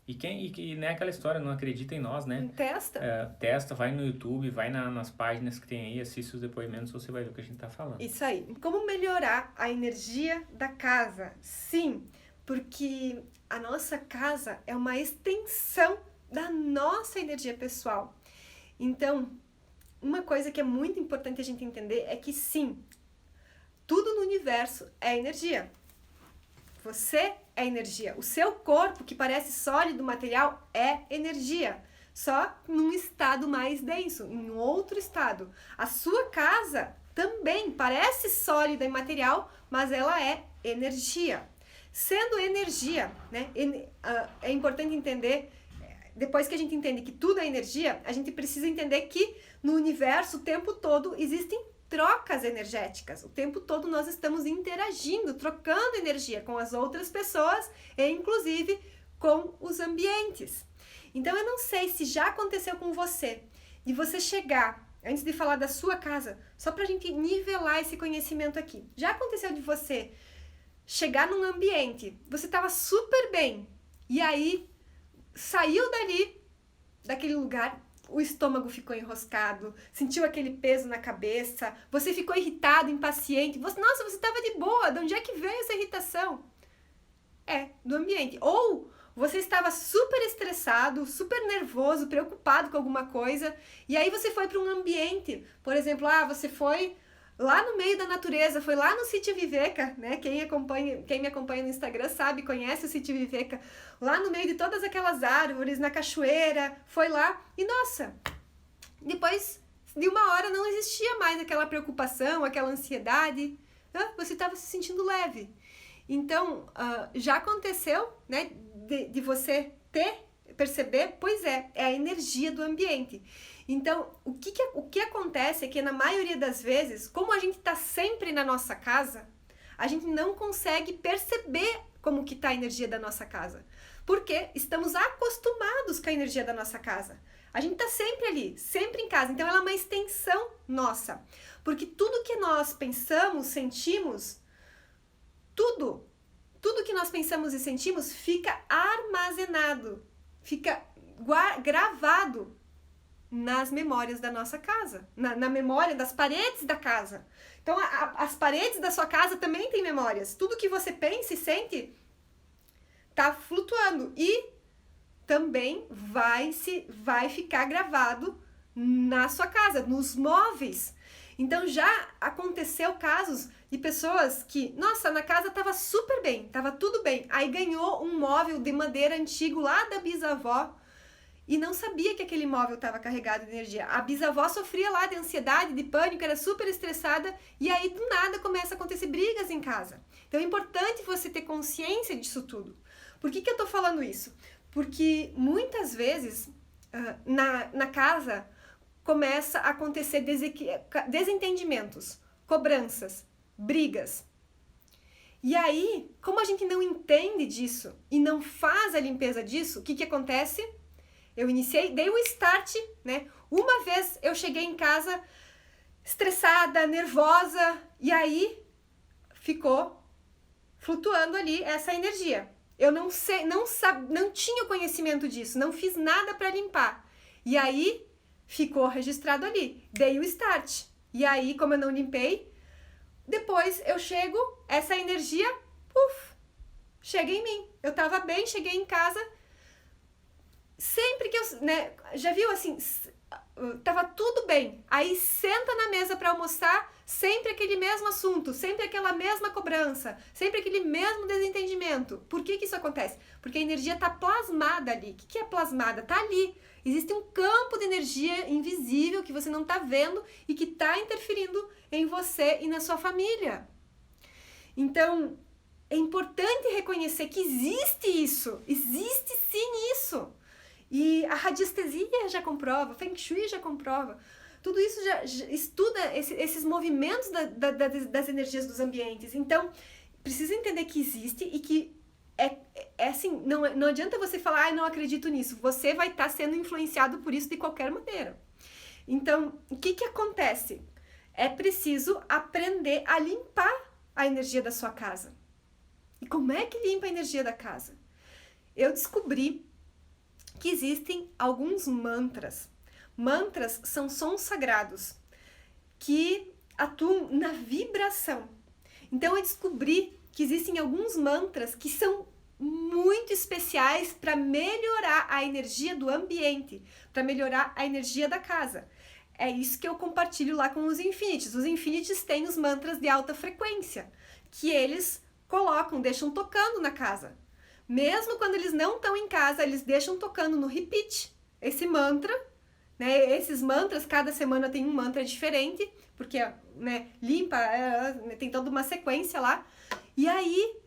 E não é aquela história, não acredita em nós, né? Testa. Testa, vai no YouTube, vai nas páginas que tem aí, assiste os depoimentos, você vai ver o que a gente tá falando. Isso aí. Como melhorar a energia da casa? Sim, porque a nossa casa é uma extensão da nossa energia pessoal. Então, uma coisa que é muito importante a gente entender é que sim, tudo no universo é energia. Você é energia. O seu corpo, que parece sólido, material, é energia. Só num estado mais denso, em outro estado. A sua casa também parece sólida e material, mas ela é energia. Sendo energia, né, é importante entender... Depois que a gente entende que tudo é energia, a gente precisa entender que no universo o tempo todo existem trocas energéticas. O tempo todo nós estamos interagindo, trocando energia com as outras pessoas e inclusive com os ambientes. Então eu não sei se já aconteceu com você, de você chegar, antes de falar da sua casa, só pra gente nivelar esse conhecimento aqui. Já aconteceu de você chegar num ambiente, você estava super bem, e aí saiu daquele lugar, o estômago ficou enroscado, sentiu aquele peso na cabeça, você ficou irritado, impaciente, você estava de boa, de onde é que veio essa irritação? Do ambiente. Ou você estava super estressado, super nervoso, preocupado com alguma coisa, e aí você foi para um ambiente, por exemplo, você foi lá no meio da natureza, foi lá no Sítio Viveka, né? Quem me acompanha no Instagram sabe, conhece o Sítio Viveka, lá no meio de todas aquelas árvores, na cachoeira, foi lá e nossa, depois de uma hora não existia mais aquela preocupação, aquela ansiedade, você estava se sentindo leve. Então, já aconteceu, né, de você perceber, pois é a energia do ambiente. Então, o que acontece é que na maioria das vezes, como a gente está sempre na nossa casa, a gente não consegue perceber como que está a energia da nossa casa. Porque estamos acostumados com a energia da nossa casa. A gente está sempre ali, sempre em casa. Então, ela é uma extensão nossa. Porque tudo que nós pensamos, sentimos, tudo tudo que nós pensamos e sentimos fica armazenado, fica gravado nas memórias da nossa casa, na memória das paredes da casa. Então, as paredes da sua casa também têm memórias. Tudo que você pensa e sente tá flutuando e também vai ficar gravado na sua casa, nos móveis. Então, já aconteceu casos de pessoas que, nossa, na casa tava super bem, tava tudo bem. Aí ganhou um móvel de madeira antigo lá da bisavó e não sabia que aquele móvel estava carregado de energia. A bisavó sofria lá de ansiedade, de pânico, era super estressada e aí do nada começa a acontecer brigas em casa. Então é importante você ter consciência disso tudo. Por que eu tô falando isso? Porque muitas vezes na casa começa a acontecer desentendimentos, cobranças, brigas. E aí, como a gente não entende disso e não faz a limpeza disso, o que acontece? Eu dei um start, né? Uma vez eu cheguei em casa estressada, nervosa, e aí ficou flutuando ali essa energia. Eu não tinha conhecimento disso, não fiz nada para limpar. E aí ficou registrado ali, dei o start. E aí, como eu não limpei, depois eu chego, essa energia, chega em mim. Eu tava bem, cheguei em casa, sempre que eu, né, já viu assim, tava tudo bem. Aí senta na mesa para almoçar, sempre aquele mesmo assunto, sempre aquela mesma cobrança, sempre aquele mesmo desentendimento. Por que isso acontece? Porque a energia tá plasmada ali. O que é plasmada? Tá ali. Existe um campo de energia invisível que você não tá vendo e que tá interferindo em você e na sua família. Então, é importante reconhecer que existe isso. Existe sim isso. E a radiestesia já comprova, o Feng Shui já comprova. Tudo isso já estuda esses movimentos das energias dos ambientes. Então, precisa entender que existe e que é assim, não adianta você falar, não acredito nisso. Você vai estar sendo influenciado por isso de qualquer maneira. Então, o que acontece? É preciso aprender a limpar a energia da sua casa. E como é que limpa a energia da casa? Eu descobri que existem alguns mantras. Mantras são sons sagrados que atuam na vibração. Então eu descobri que existem alguns mantras que são muito especiais para melhorar a energia do ambiente, para melhorar a energia da casa. É isso que eu compartilho lá com os Infinities. Os Infinities têm os mantras de alta frequência, que eles deixam tocando na casa. Mesmo quando eles não estão em casa, eles deixam tocando no repeat esse mantra, né? Esses mantras, cada semana tem um mantra diferente, porque, né, limpa, tem toda uma sequência lá. E aí,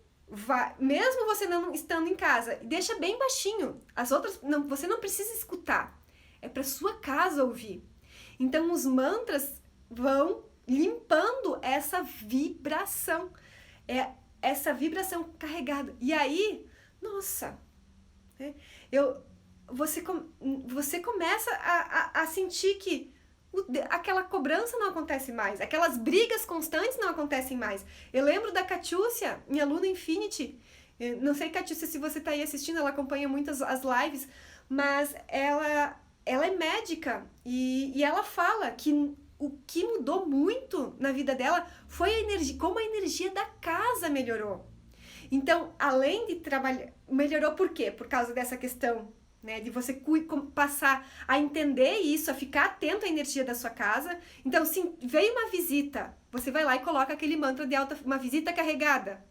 mesmo você não estando em casa, deixa bem baixinho. As outras, você não precisa escutar. É para sua casa ouvir. Então, os mantras vão limpando essa vibração. Essa vibração carregada. E aí, nossa, né? Você começa a sentir que aquela cobrança não acontece mais, aquelas brigas constantes não acontecem mais. Eu lembro da Catiúcia, minha aluna Infinity, não sei, Catiúcia, se você está aí assistindo, ela acompanha muitas as lives, mas ela é médica e ela fala que o que mudou muito na vida dela foi a energia, como a energia da casa melhorou. Então, além de trabalhar, melhorou por quê? Por causa dessa questão, né, de você passar a entender isso, a ficar atento à energia da sua casa. Então, se veio uma visita, você vai lá e coloca aquele mantra de uma visita carregada.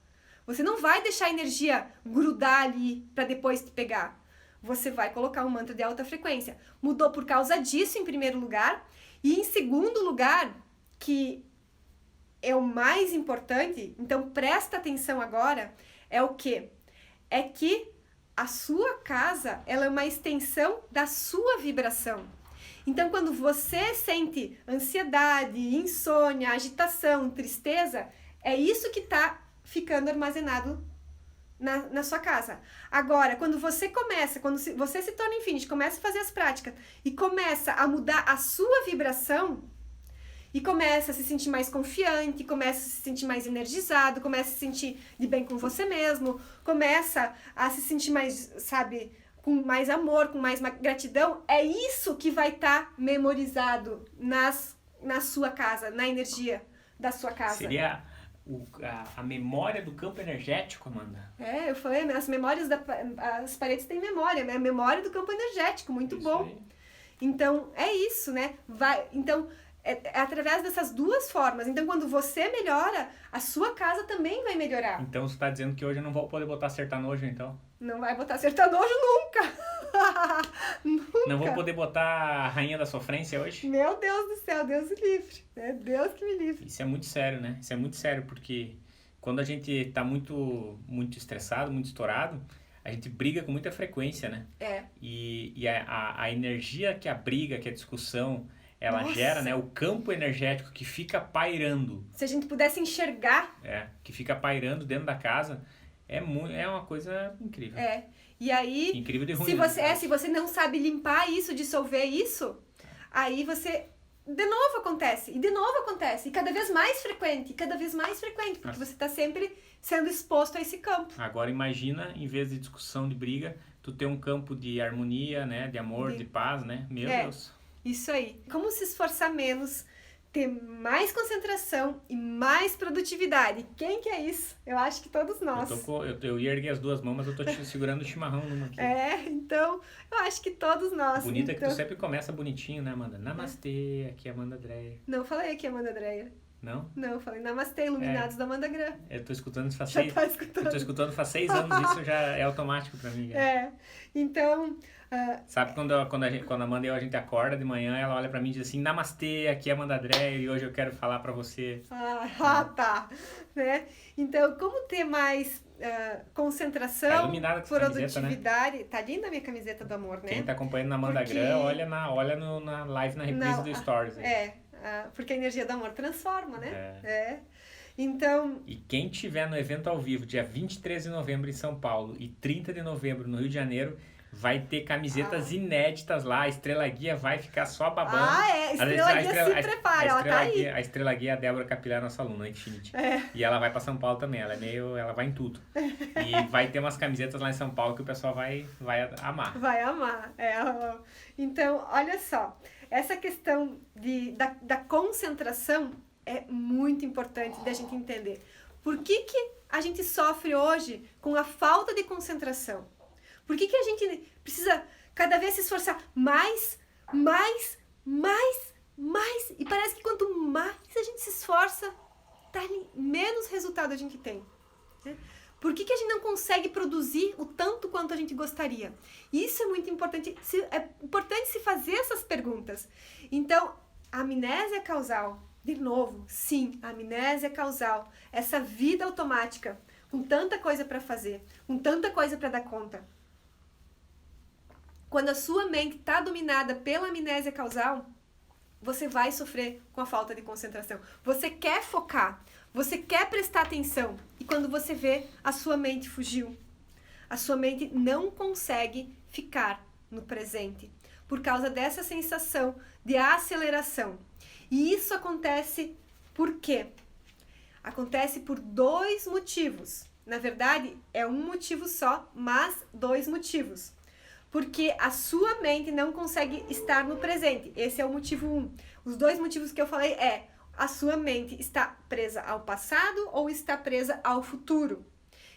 Você não vai deixar a energia grudar ali para depois te pegar. Você vai colocar um mantra de alta frequência. Mudou por causa disso, em primeiro lugar. E em segundo lugar, que é o mais importante, então presta atenção agora, é o quê? É que a sua casa, ela é uma extensão da sua vibração. Então, quando você sente ansiedade, insônia, agitação, tristeza, é isso que está ficando armazenado na sua casa. Agora, quando você se torna Infinity, começa a fazer as práticas e começa a mudar a sua vibração, e começa a se sentir mais confiante, começa a se sentir mais energizado, começa a se sentir de bem com você mesmo, começa a se sentir mais, sabe, com mais amor, com mais gratidão. É isso que vai estar memorizado na sua casa, na energia da sua casa. Seria a memória do campo energético, Amanda? Eu falei, as memórias, as paredes têm memória, né? A memória do campo energético, muito Isso bom. aí. Então, é isso, né? Então, é através dessas duas formas. Então, quando você melhora, a sua casa também vai melhorar. Então você tá dizendo que hoje eu não vou poder botar sertanojo, então? Não vai botar sertanojo nunca! Nunca! Não vou poder botar a Rainha da Sofrência hoje? Meu Deus do céu, Deus me livre. É Deus que me livre. Isso é muito sério, né? Isso é muito sério, porque quando a gente tá muito estressado, muito estourado, a gente briga com muita frequência, né? E a energia que a briga, que a discussão, ela gera, né? O campo energético que fica pairando. Se a gente pudesse enxergar. Que fica pairando dentro da casa, é uma coisa incrível. E aí, incrível de ruim. Se você não sabe limpar isso, dissolver isso, aí você... De novo acontece, e de novo acontece, e cada vez mais frequente, porque você está sempre sendo exposto a esse campo. Agora imagina, em vez de discussão, de briga, tu ter um campo de harmonia, né, de amor, de paz, né, meu Deus. Isso aí. Como se esforçar menos, ter mais concentração e mais produtividade. Quem que é isso? Eu acho que todos nós. Eu ia erguer as duas mãos, mas eu tô segurando o chimarrão numa aqui. Então, eu acho que todos nós. Bonita que tu sempre começa bonitinho, né, Amanda? Namastê, aqui é Amanda Dreyer. Não falei aqui Amanda Dreyer. Não? Não, eu falei Namastê, Iluminados da Amanda Gram. Eu tô escutando isso faz Eu tô escutando faz 6 anos, isso já é automático pra mim. Então... Sabe quando a Amanda e eu, a gente acorda de manhã, ela olha pra mim e diz assim, Namastê, aqui é Amanda Dreyer e hoje eu quero falar pra você. Tá. Né? Então, como ter mais concentração, produtividade... Né? Tá linda a minha camiseta do amor, né? Quem tá acompanhando na Amanda Gram, olha na live, na reprise do Stories. Porque a energia do amor transforma, né? Então... E quem tiver no evento ao vivo, dia 23 de novembro em São Paulo e 30 de novembro no Rio de Janeiro, vai ter camisetas inéditas lá, a Estrela Guia vai ficar só babando. Estrela Guia se prepara, ela tá aí. A Estrela Guia é a Débora Capilar, nossa aluna, Infinity. E ela vai pra São Paulo também, ela vai em tudo. E vai ter umas camisetas lá em São Paulo que o pessoal vai amar. Vai amar, Então, olha só, essa questão da concentração é muito importante da gente entender. Por que a gente sofre hoje com a falta de concentração? Por que a gente precisa cada vez se esforçar mais? E parece que quanto mais a gente se esforça, menos resultado a gente tem. Né? Por que a gente não consegue produzir o tanto quanto a gente gostaria? Isso é muito importante. É importante se fazer essas perguntas. Então, a amnésia causal, de novo, sim, a amnésia causal, essa vida automática, com tanta coisa para fazer, com tanta coisa para dar conta. Quando a sua mente está dominada pela amnésia causal, você vai sofrer com a falta de concentração. Você quer focar, você quer prestar atenção, e quando você vê, a sua mente fugiu. A sua mente não consegue ficar no presente, por causa dessa sensação de aceleração. E isso acontece por quê? Acontece por 2 motivos. Na verdade, é um motivo só, mas 2 motivos. Porque a sua mente não consegue estar no presente. Esse é o motivo 1. Os 2 motivos que eu falei a sua mente está presa ao passado ou está presa ao futuro.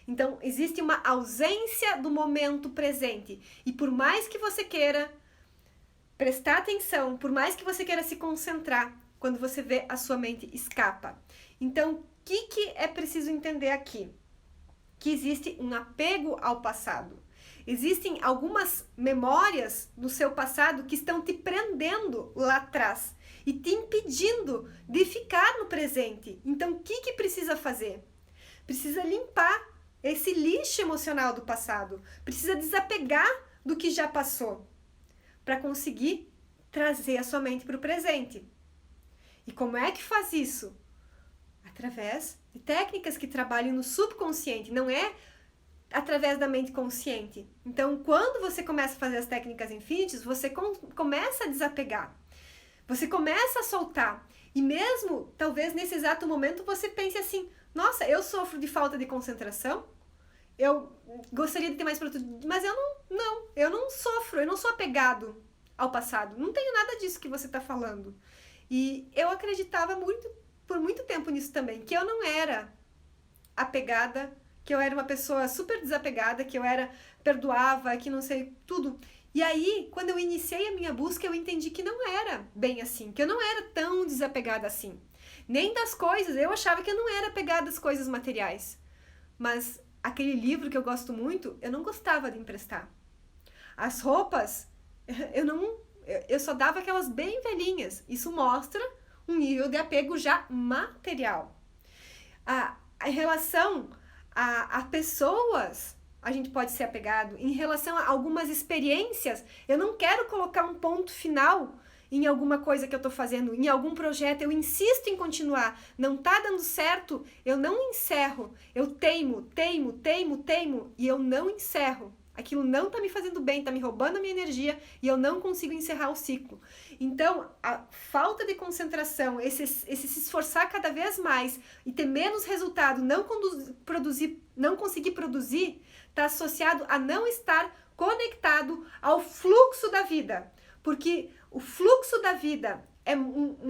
Então, existe uma ausência do momento presente. E por mais que você queira prestar atenção, por mais que você queira se concentrar, quando você vê, a sua mente escapa. Então, o que é preciso entender aqui? Que existe um apego ao passado. Existem algumas memórias do seu passado que estão te prendendo lá atrás e te impedindo de ficar no presente. Então, o que precisa fazer? Precisa limpar esse lixo emocional do passado. Precisa desapegar do que já passou para conseguir trazer a sua mente para o presente. E como é que faz isso? Através de técnicas que trabalham no subconsciente, não é através da mente consciente. Então, quando você começa a fazer as técnicas Infinities, você começa a desapegar. Você começa a soltar. E mesmo, talvez nesse exato momento, você pense assim, nossa, eu sofro de falta de concentração, eu gostaria de ter mais produtividade, mas eu não sofro, eu não sou apegado ao passado. Não tenho nada disso que você está falando. E eu acreditava por muito tempo nisso também, que eu não era apegada, que eu era uma pessoa super desapegada, que eu perdoava, que não sei, tudo. E aí, quando eu iniciei a minha busca, eu entendi que não era bem assim, que eu não era tão desapegada assim. Nem das coisas, eu achava que eu não era apegada às coisas materiais. Mas aquele livro que eu gosto muito, eu não gostava de emprestar. As roupas, eu só dava aquelas bem velhinhas. Isso mostra um nível de apego já material. Em relação a pessoas, a gente pode ser apegado. Em relação a algumas experiências, eu não quero colocar um ponto final em alguma coisa que eu tô fazendo, em algum projeto, eu insisto em continuar. Não tá dando certo, eu não encerro. Eu teimo, e eu não encerro. Aquilo não tá me fazendo bem, tá me roubando a minha energia e eu não consigo encerrar o ciclo. Então, a falta de concentração, esse se esforçar cada vez mais e ter menos resultado, não conseguir produzir, está associado a não estar conectado ao fluxo da vida. Porque o fluxo da vida,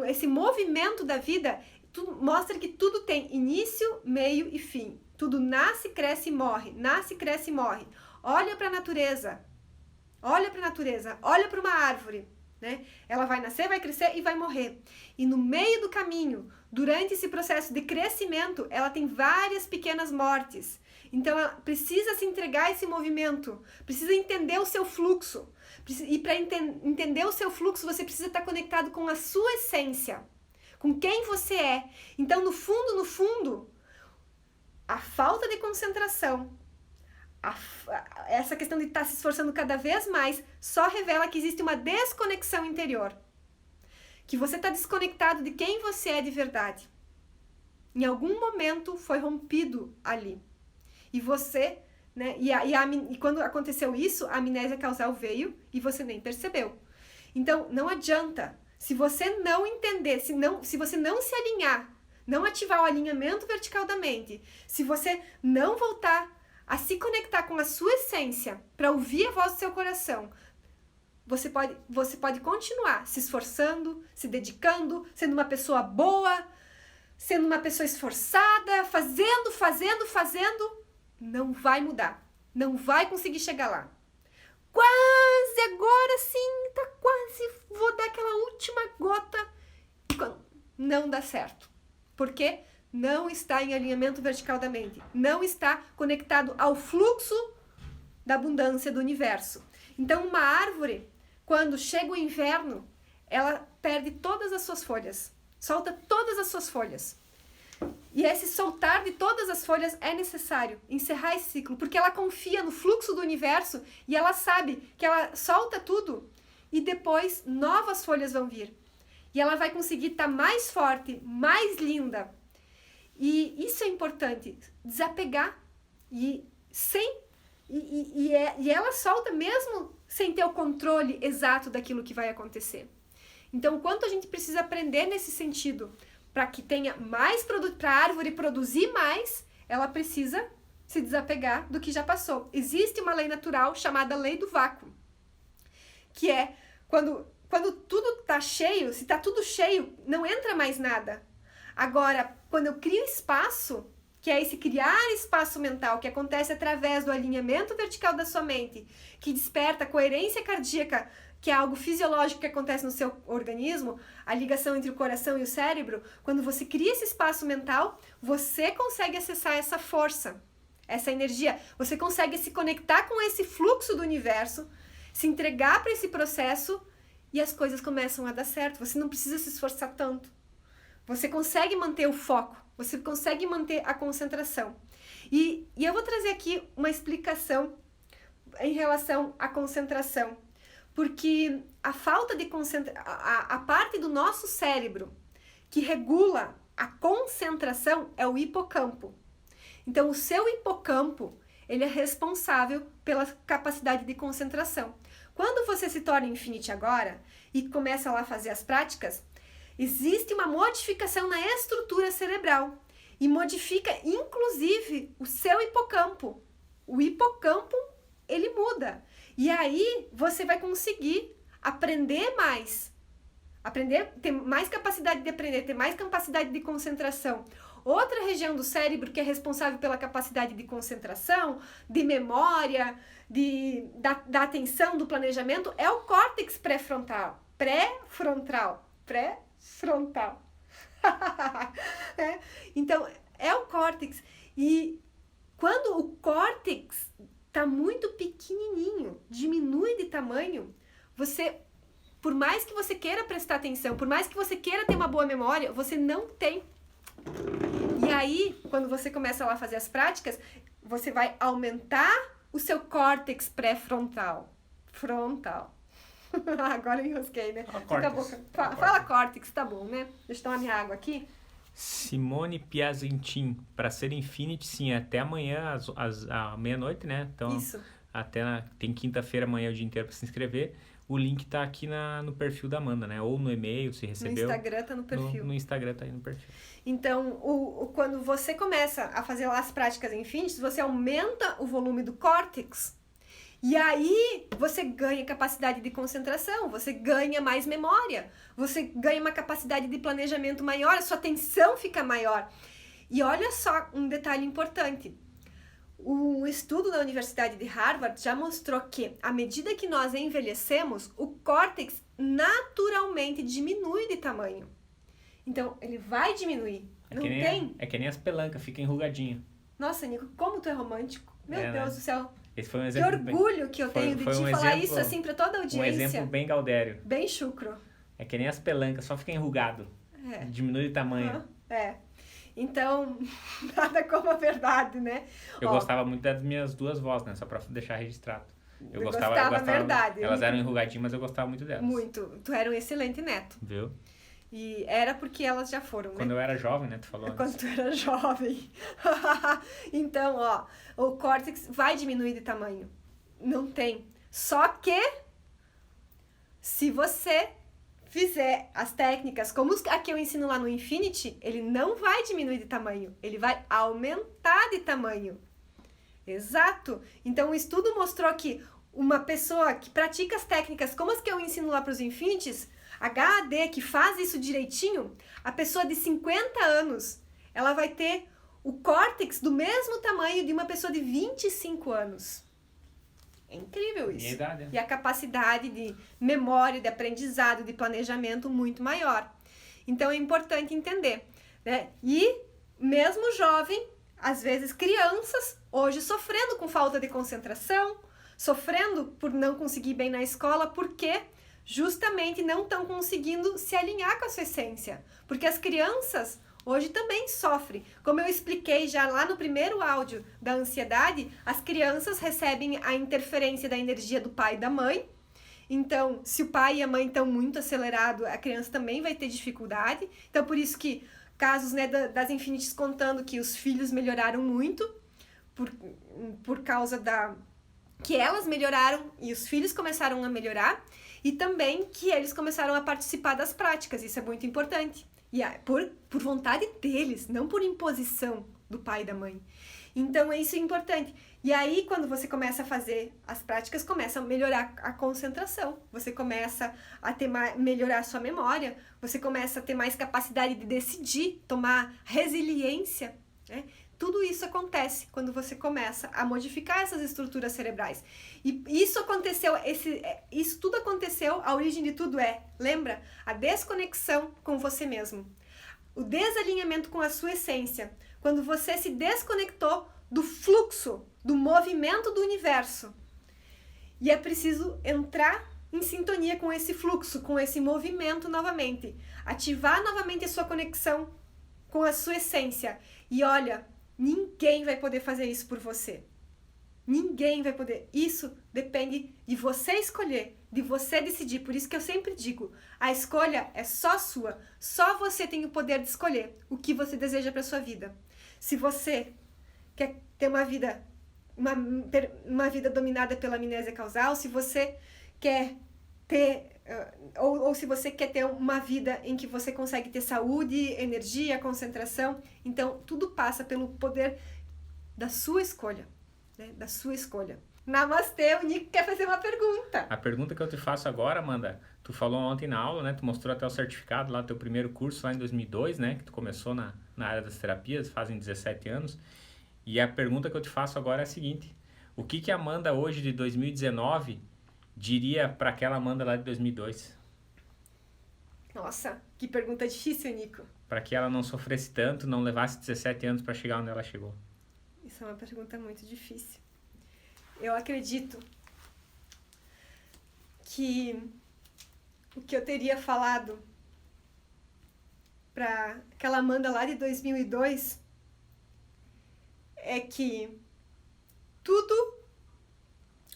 esse movimento da vida, mostra que tudo tem início, meio e fim. Tudo nasce, cresce e morre. Nasce, cresce e morre. Olha para a natureza. Olha para uma árvore. Né? Ela vai nascer, vai crescer e vai morrer. E no meio do caminho, durante esse processo de crescimento, ela tem várias pequenas mortes. Então, ela precisa se entregar a esse movimento, precisa entender o seu fluxo. E para entender o seu fluxo, você precisa estar conectado com a sua essência, com quem você é. Então, no fundo, a falta de concentração, essa questão de estar se esforçando cada vez mais, só revela que existe uma desconexão interior. Que você está desconectado de quem você é de verdade. Em algum momento foi rompido ali. E você, né? E quando aconteceu isso, a amnésia causal veio e você nem percebeu. Então, não adianta. Se você não entender, se você não se alinhar, não ativar o alinhamento vertical da mente, se você não voltar a se conectar com a sua essência para ouvir a voz do seu coração, você pode continuar se esforçando, se dedicando, sendo uma pessoa boa, sendo uma pessoa esforçada, fazendo, não vai mudar. Não vai conseguir chegar lá. Quase, agora sim, tá quase, vou dar aquela última gota. Não dá certo. Por quê? Não está em alinhamento vertical da mente. Não está conectado ao fluxo da abundância do universo. Então, uma árvore, quando chega o inverno, ela perde todas as suas folhas. Solta todas as suas folhas. E esse soltar de todas as folhas é necessário, encerrar esse ciclo, porque ela confia no fluxo do universo e ela sabe que ela solta tudo e depois novas folhas vão vir. E ela vai conseguir estar mais forte, mais linda. E isso é importante, desapegar e ela solta mesmo sem ter o controle exato daquilo que vai acontecer. Então, o quanto a gente precisa aprender nesse sentido para que tenha mais produto, para a árvore produzir mais, ela precisa se desapegar do que já passou. Existe uma lei natural chamada lei do vácuo, que é quando tudo está cheio, se está tudo cheio, não entra mais nada. Agora, quando eu crio espaço, que é esse criar espaço mental, que acontece através do alinhamento vertical da sua mente, que desperta a coerência cardíaca, que é algo fisiológico que acontece no seu organismo, a ligação entre o coração e o cérebro, quando você cria esse espaço mental, você consegue acessar essa força, essa energia, você consegue se conectar com esse fluxo do universo, se entregar para esse processo e as coisas começam a dar certo. Você não precisa se esforçar tanto. Você consegue manter o foco, você consegue manter a concentração. E eu vou trazer aqui uma explicação em relação à concentração. Porque a falta de concentração, a parte do nosso cérebro que regula a concentração é o hipocampo. Então, o seu hipocampo, ele é responsável pela capacidade de concentração. Quando você se torna Infinity agora e começa lá a fazer as práticas, existe uma modificação na estrutura cerebral e modifica, inclusive, o seu hipocampo. O hipocampo, ele muda. E aí, você vai conseguir aprender mais. Ter mais capacidade de aprender, ter mais capacidade de concentração. Outra região do cérebro que é responsável pela capacidade de concentração, de memória, da atenção, do planejamento, é o córtex pré-frontal. Pré-frontal. Então, é o córtex. E quando o córtex está muito pequenininho, diminui de tamanho, por mais que você queira prestar atenção, por mais que você queira ter uma boa memória, você não tem. E aí, quando você começa lá a fazer as práticas, você vai aumentar o seu córtex pré-frontal. Agora eu enrosquei, né? Fala córtex, tá bom, né? Deixa eu tomar minha água aqui. Simone Piazentin, para ser Infinity, sim, até amanhã, à meia-noite, né? Então, isso. Tem quinta-feira, amanhã, o dia inteiro para se inscrever. O link tá aqui no perfil da Amanda, né? Ou no e-mail, se recebeu. No Instagram tá no perfil. No Instagram tá aí no perfil. Então, quando você começa a fazer lá as práticas infinitas, você aumenta o volume do córtex. E aí, você ganha capacidade de concentração, você ganha mais memória, você ganha uma capacidade de planejamento maior, a sua atenção fica maior. E olha só um detalhe importante. Um estudo da Universidade de Harvard já mostrou que, à medida que nós envelhecemos, o córtex naturalmente diminui de tamanho. Então, ele vai diminuir. É que nem as pelancas, fica enrugadinho. Nossa, Nico, como tu é romântico. Meu Deus do céu. Esse foi um exemplo. Que orgulho que eu tenho de te falar isso assim pra toda a audiência. Um exemplo bem gaudério. Bem chucro. É que nem as pelancas, só fica enrugado. Diminui de tamanho. Então, nada como a verdade, né? Eu gostava muito das minhas duas vós, né? Só pra deixar registrado. Eu gostava verdade. Elas eram enrugadinhas, mas eu gostava muito delas. Muito. Tu era um excelente neto. Viu? E era porque elas já foram, né? Quando eu era jovem, né? Tu falou Quando tu era jovem. Então, o córtex vai diminuir de tamanho. Não tem. Só que, se você fizer as técnicas como a que eu ensino lá no Infinity, ele não vai diminuir de tamanho. Ele vai aumentar de tamanho. Exato. Então, o estudo mostrou que uma pessoa que pratica as técnicas como as que eu ensino lá para os Infinities, HAD, que faz isso direitinho, a pessoa de 50 anos, ela vai ter o córtex do mesmo tamanho de uma pessoa de 25 anos. É incrível isso. Minha idade, né? E a capacidade de memória, de aprendizado, de planejamento muito maior. Então é importante entender, né? E mesmo jovem, às vezes crianças, hoje sofrendo com falta de concentração, sofrendo por não conseguir bem na escola, porque justamente não estão conseguindo se alinhar com a sua essência. Porque as crianças hoje também sofrem. Como eu expliquei já lá no primeiro áudio da ansiedade, as crianças recebem a interferência da energia do pai e da mãe. Então, se o pai e a mãe estão muito acelerados, a criança também vai ter dificuldade. Então, por isso que casos, né, das Infinities contando que os filhos melhoraram muito por causa que elas melhoraram e os filhos começaram a melhorar, e também que eles começaram a participar das práticas. Isso é muito importante. E por vontade deles, não por imposição do pai e da mãe. Então, isso é importante. E aí, quando você começa a fazer as práticas, começa a melhorar a concentração. Você começa a melhorar a sua memória. Você começa a ter mais capacidade de decidir, tomar resiliência, né? Tudo isso acontece quando você começa a modificar essas estruturas cerebrais. E isso tudo aconteceu, a origem de tudo lembra? A desconexão com você mesmo. O desalinhamento com a sua essência. Quando você se desconectou do fluxo, do movimento do universo. E é preciso entrar em sintonia com esse fluxo, com esse movimento novamente. Ativar novamente a sua conexão com a sua essência. E olha, ninguém vai poder fazer isso por você. Ninguém vai poder. Isso depende de você escolher, de você decidir. Por isso que eu sempre digo, a escolha é só sua. Só você tem o poder de escolher o que você deseja para sua vida. Se você quer ter uma vida dominada pela amnésia causal, se você quer ter ou se você quer ter uma vida em que você consegue ter saúde, energia, concentração. Então, tudo passa pelo poder da sua escolha, né? Da sua escolha. Namastê, o Nico quer fazer uma pergunta. A pergunta que eu te faço agora, Amanda, tu falou ontem na aula, né? Tu mostrou até o certificado lá, teu primeiro curso lá em 2002, né? Que tu começou na área das terapias, fazem 17 anos. E a pergunta que eu te faço agora é a seguinte: o que a Amanda hoje de 2019 diria para aquela Amanda lá de 2002? Nossa, que pergunta difícil, Nico. Para que ela não sofresse tanto, não levasse 17 anos para chegar onde ela chegou. Isso é uma pergunta muito difícil. Eu acredito que o que eu teria falado para aquela Amanda lá de 2002 é que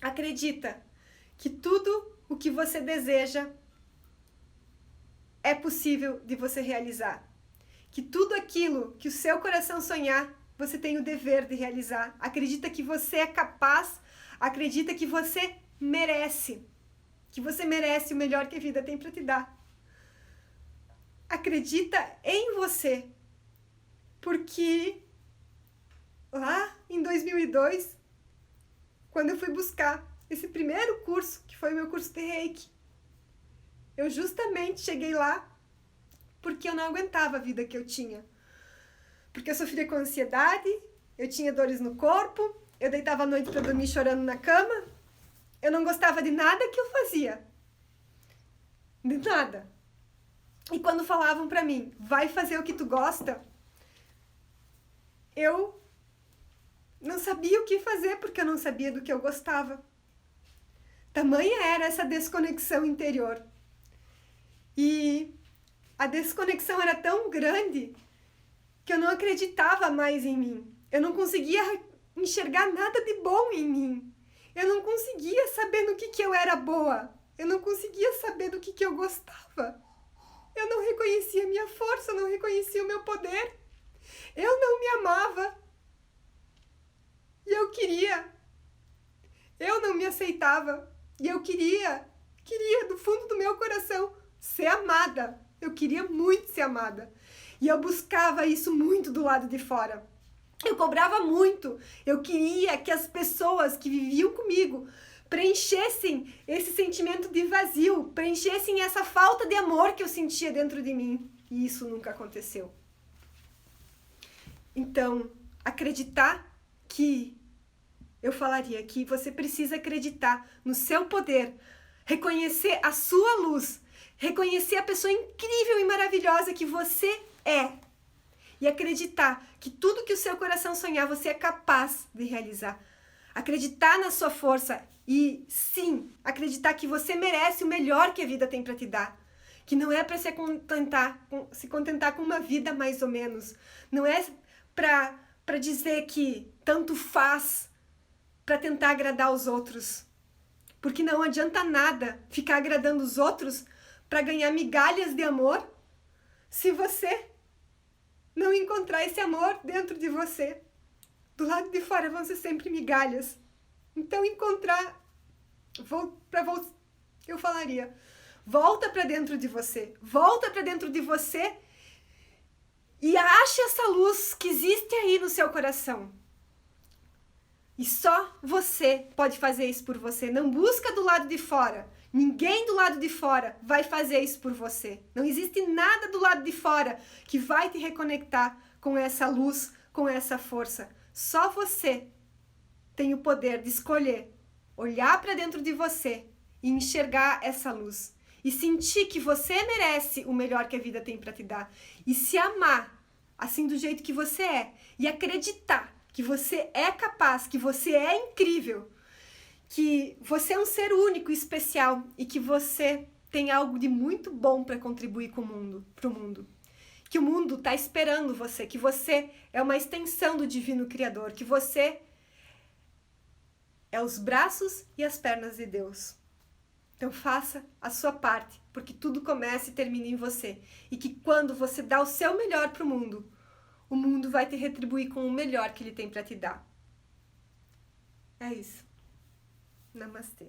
acredita que tudo o que você deseja é possível de você realizar. Que tudo aquilo que o seu coração sonhar, você tem o dever de realizar. Acredita que você é capaz, acredita que você merece. Que você merece o melhor que a vida tem para te dar. Acredita em você. Porque lá em 2002, quando eu fui buscar esse primeiro curso, que foi o meu curso de Reiki, eu justamente cheguei lá porque eu não aguentava a vida que eu tinha. Porque eu sofria com ansiedade, eu tinha dores no corpo, eu deitava à noite para dormir chorando na cama, eu não gostava de nada que eu fazia. De nada. E quando falavam para mim, vai fazer o que tu gosta, eu não sabia o que fazer porque eu não sabia do que eu gostava. Tamanha era essa desconexão interior. E a desconexão era tão grande que eu não acreditava mais em mim. Eu não conseguia enxergar nada de bom em mim. Eu não conseguia saber no que eu era boa. Eu não conseguia saber do que eu gostava. Eu não reconhecia a minha força, eu não reconhecia o meu poder. Eu não me amava. E eu queria. Eu não me aceitava. E eu queria do fundo do meu coração ser amada. Eu queria muito ser amada. E eu buscava isso muito do lado de fora. Eu cobrava muito. Eu queria que as pessoas que viviam comigo preenchessem esse sentimento de vazio, preenchessem essa falta de amor que eu sentia dentro de mim. E isso nunca aconteceu. Então, eu falaria que você precisa acreditar no seu poder, reconhecer a sua luz, reconhecer a pessoa incrível e maravilhosa que você é. E acreditar que tudo que o seu coração sonhar, você é capaz de realizar. Acreditar na sua força e, sim, acreditar que você merece o melhor que a vida tem para te dar. Que não é para se contentar com uma vida mais ou menos. Não é para dizer que tanto faz para tentar agradar os outros. Porque não adianta nada ficar agradando os outros para ganhar migalhas de amor se você não encontrar esse amor dentro de você. Do lado de fora vão ser sempre migalhas. Então eu falaria, volta para dentro de você. Volta para dentro de você e ache essa luz que existe aí no seu coração. E só você pode fazer isso por você. Não busca do lado de fora. Ninguém do lado de fora vai fazer isso por você. Não existe nada do lado de fora que vai te reconectar com essa luz, com essa força. Só você tem o poder de escolher, olhar para dentro de você e enxergar essa luz. E sentir que você merece o melhor que a vida tem para te dar. E se amar, assim do jeito que você é. E acreditar que você é capaz, que você é incrível. Que você é um ser único e especial e que você tem algo de muito bom para contribuir para o mundo. Que o mundo está esperando você, que você é uma extensão do Divino Criador, que você é os braços e as pernas de Deus. Então faça a sua parte, porque tudo começa e termina em você. E que quando você dá o seu melhor para o mundo vai te retribuir com o melhor que ele tem para te dar. É isso. Namastê.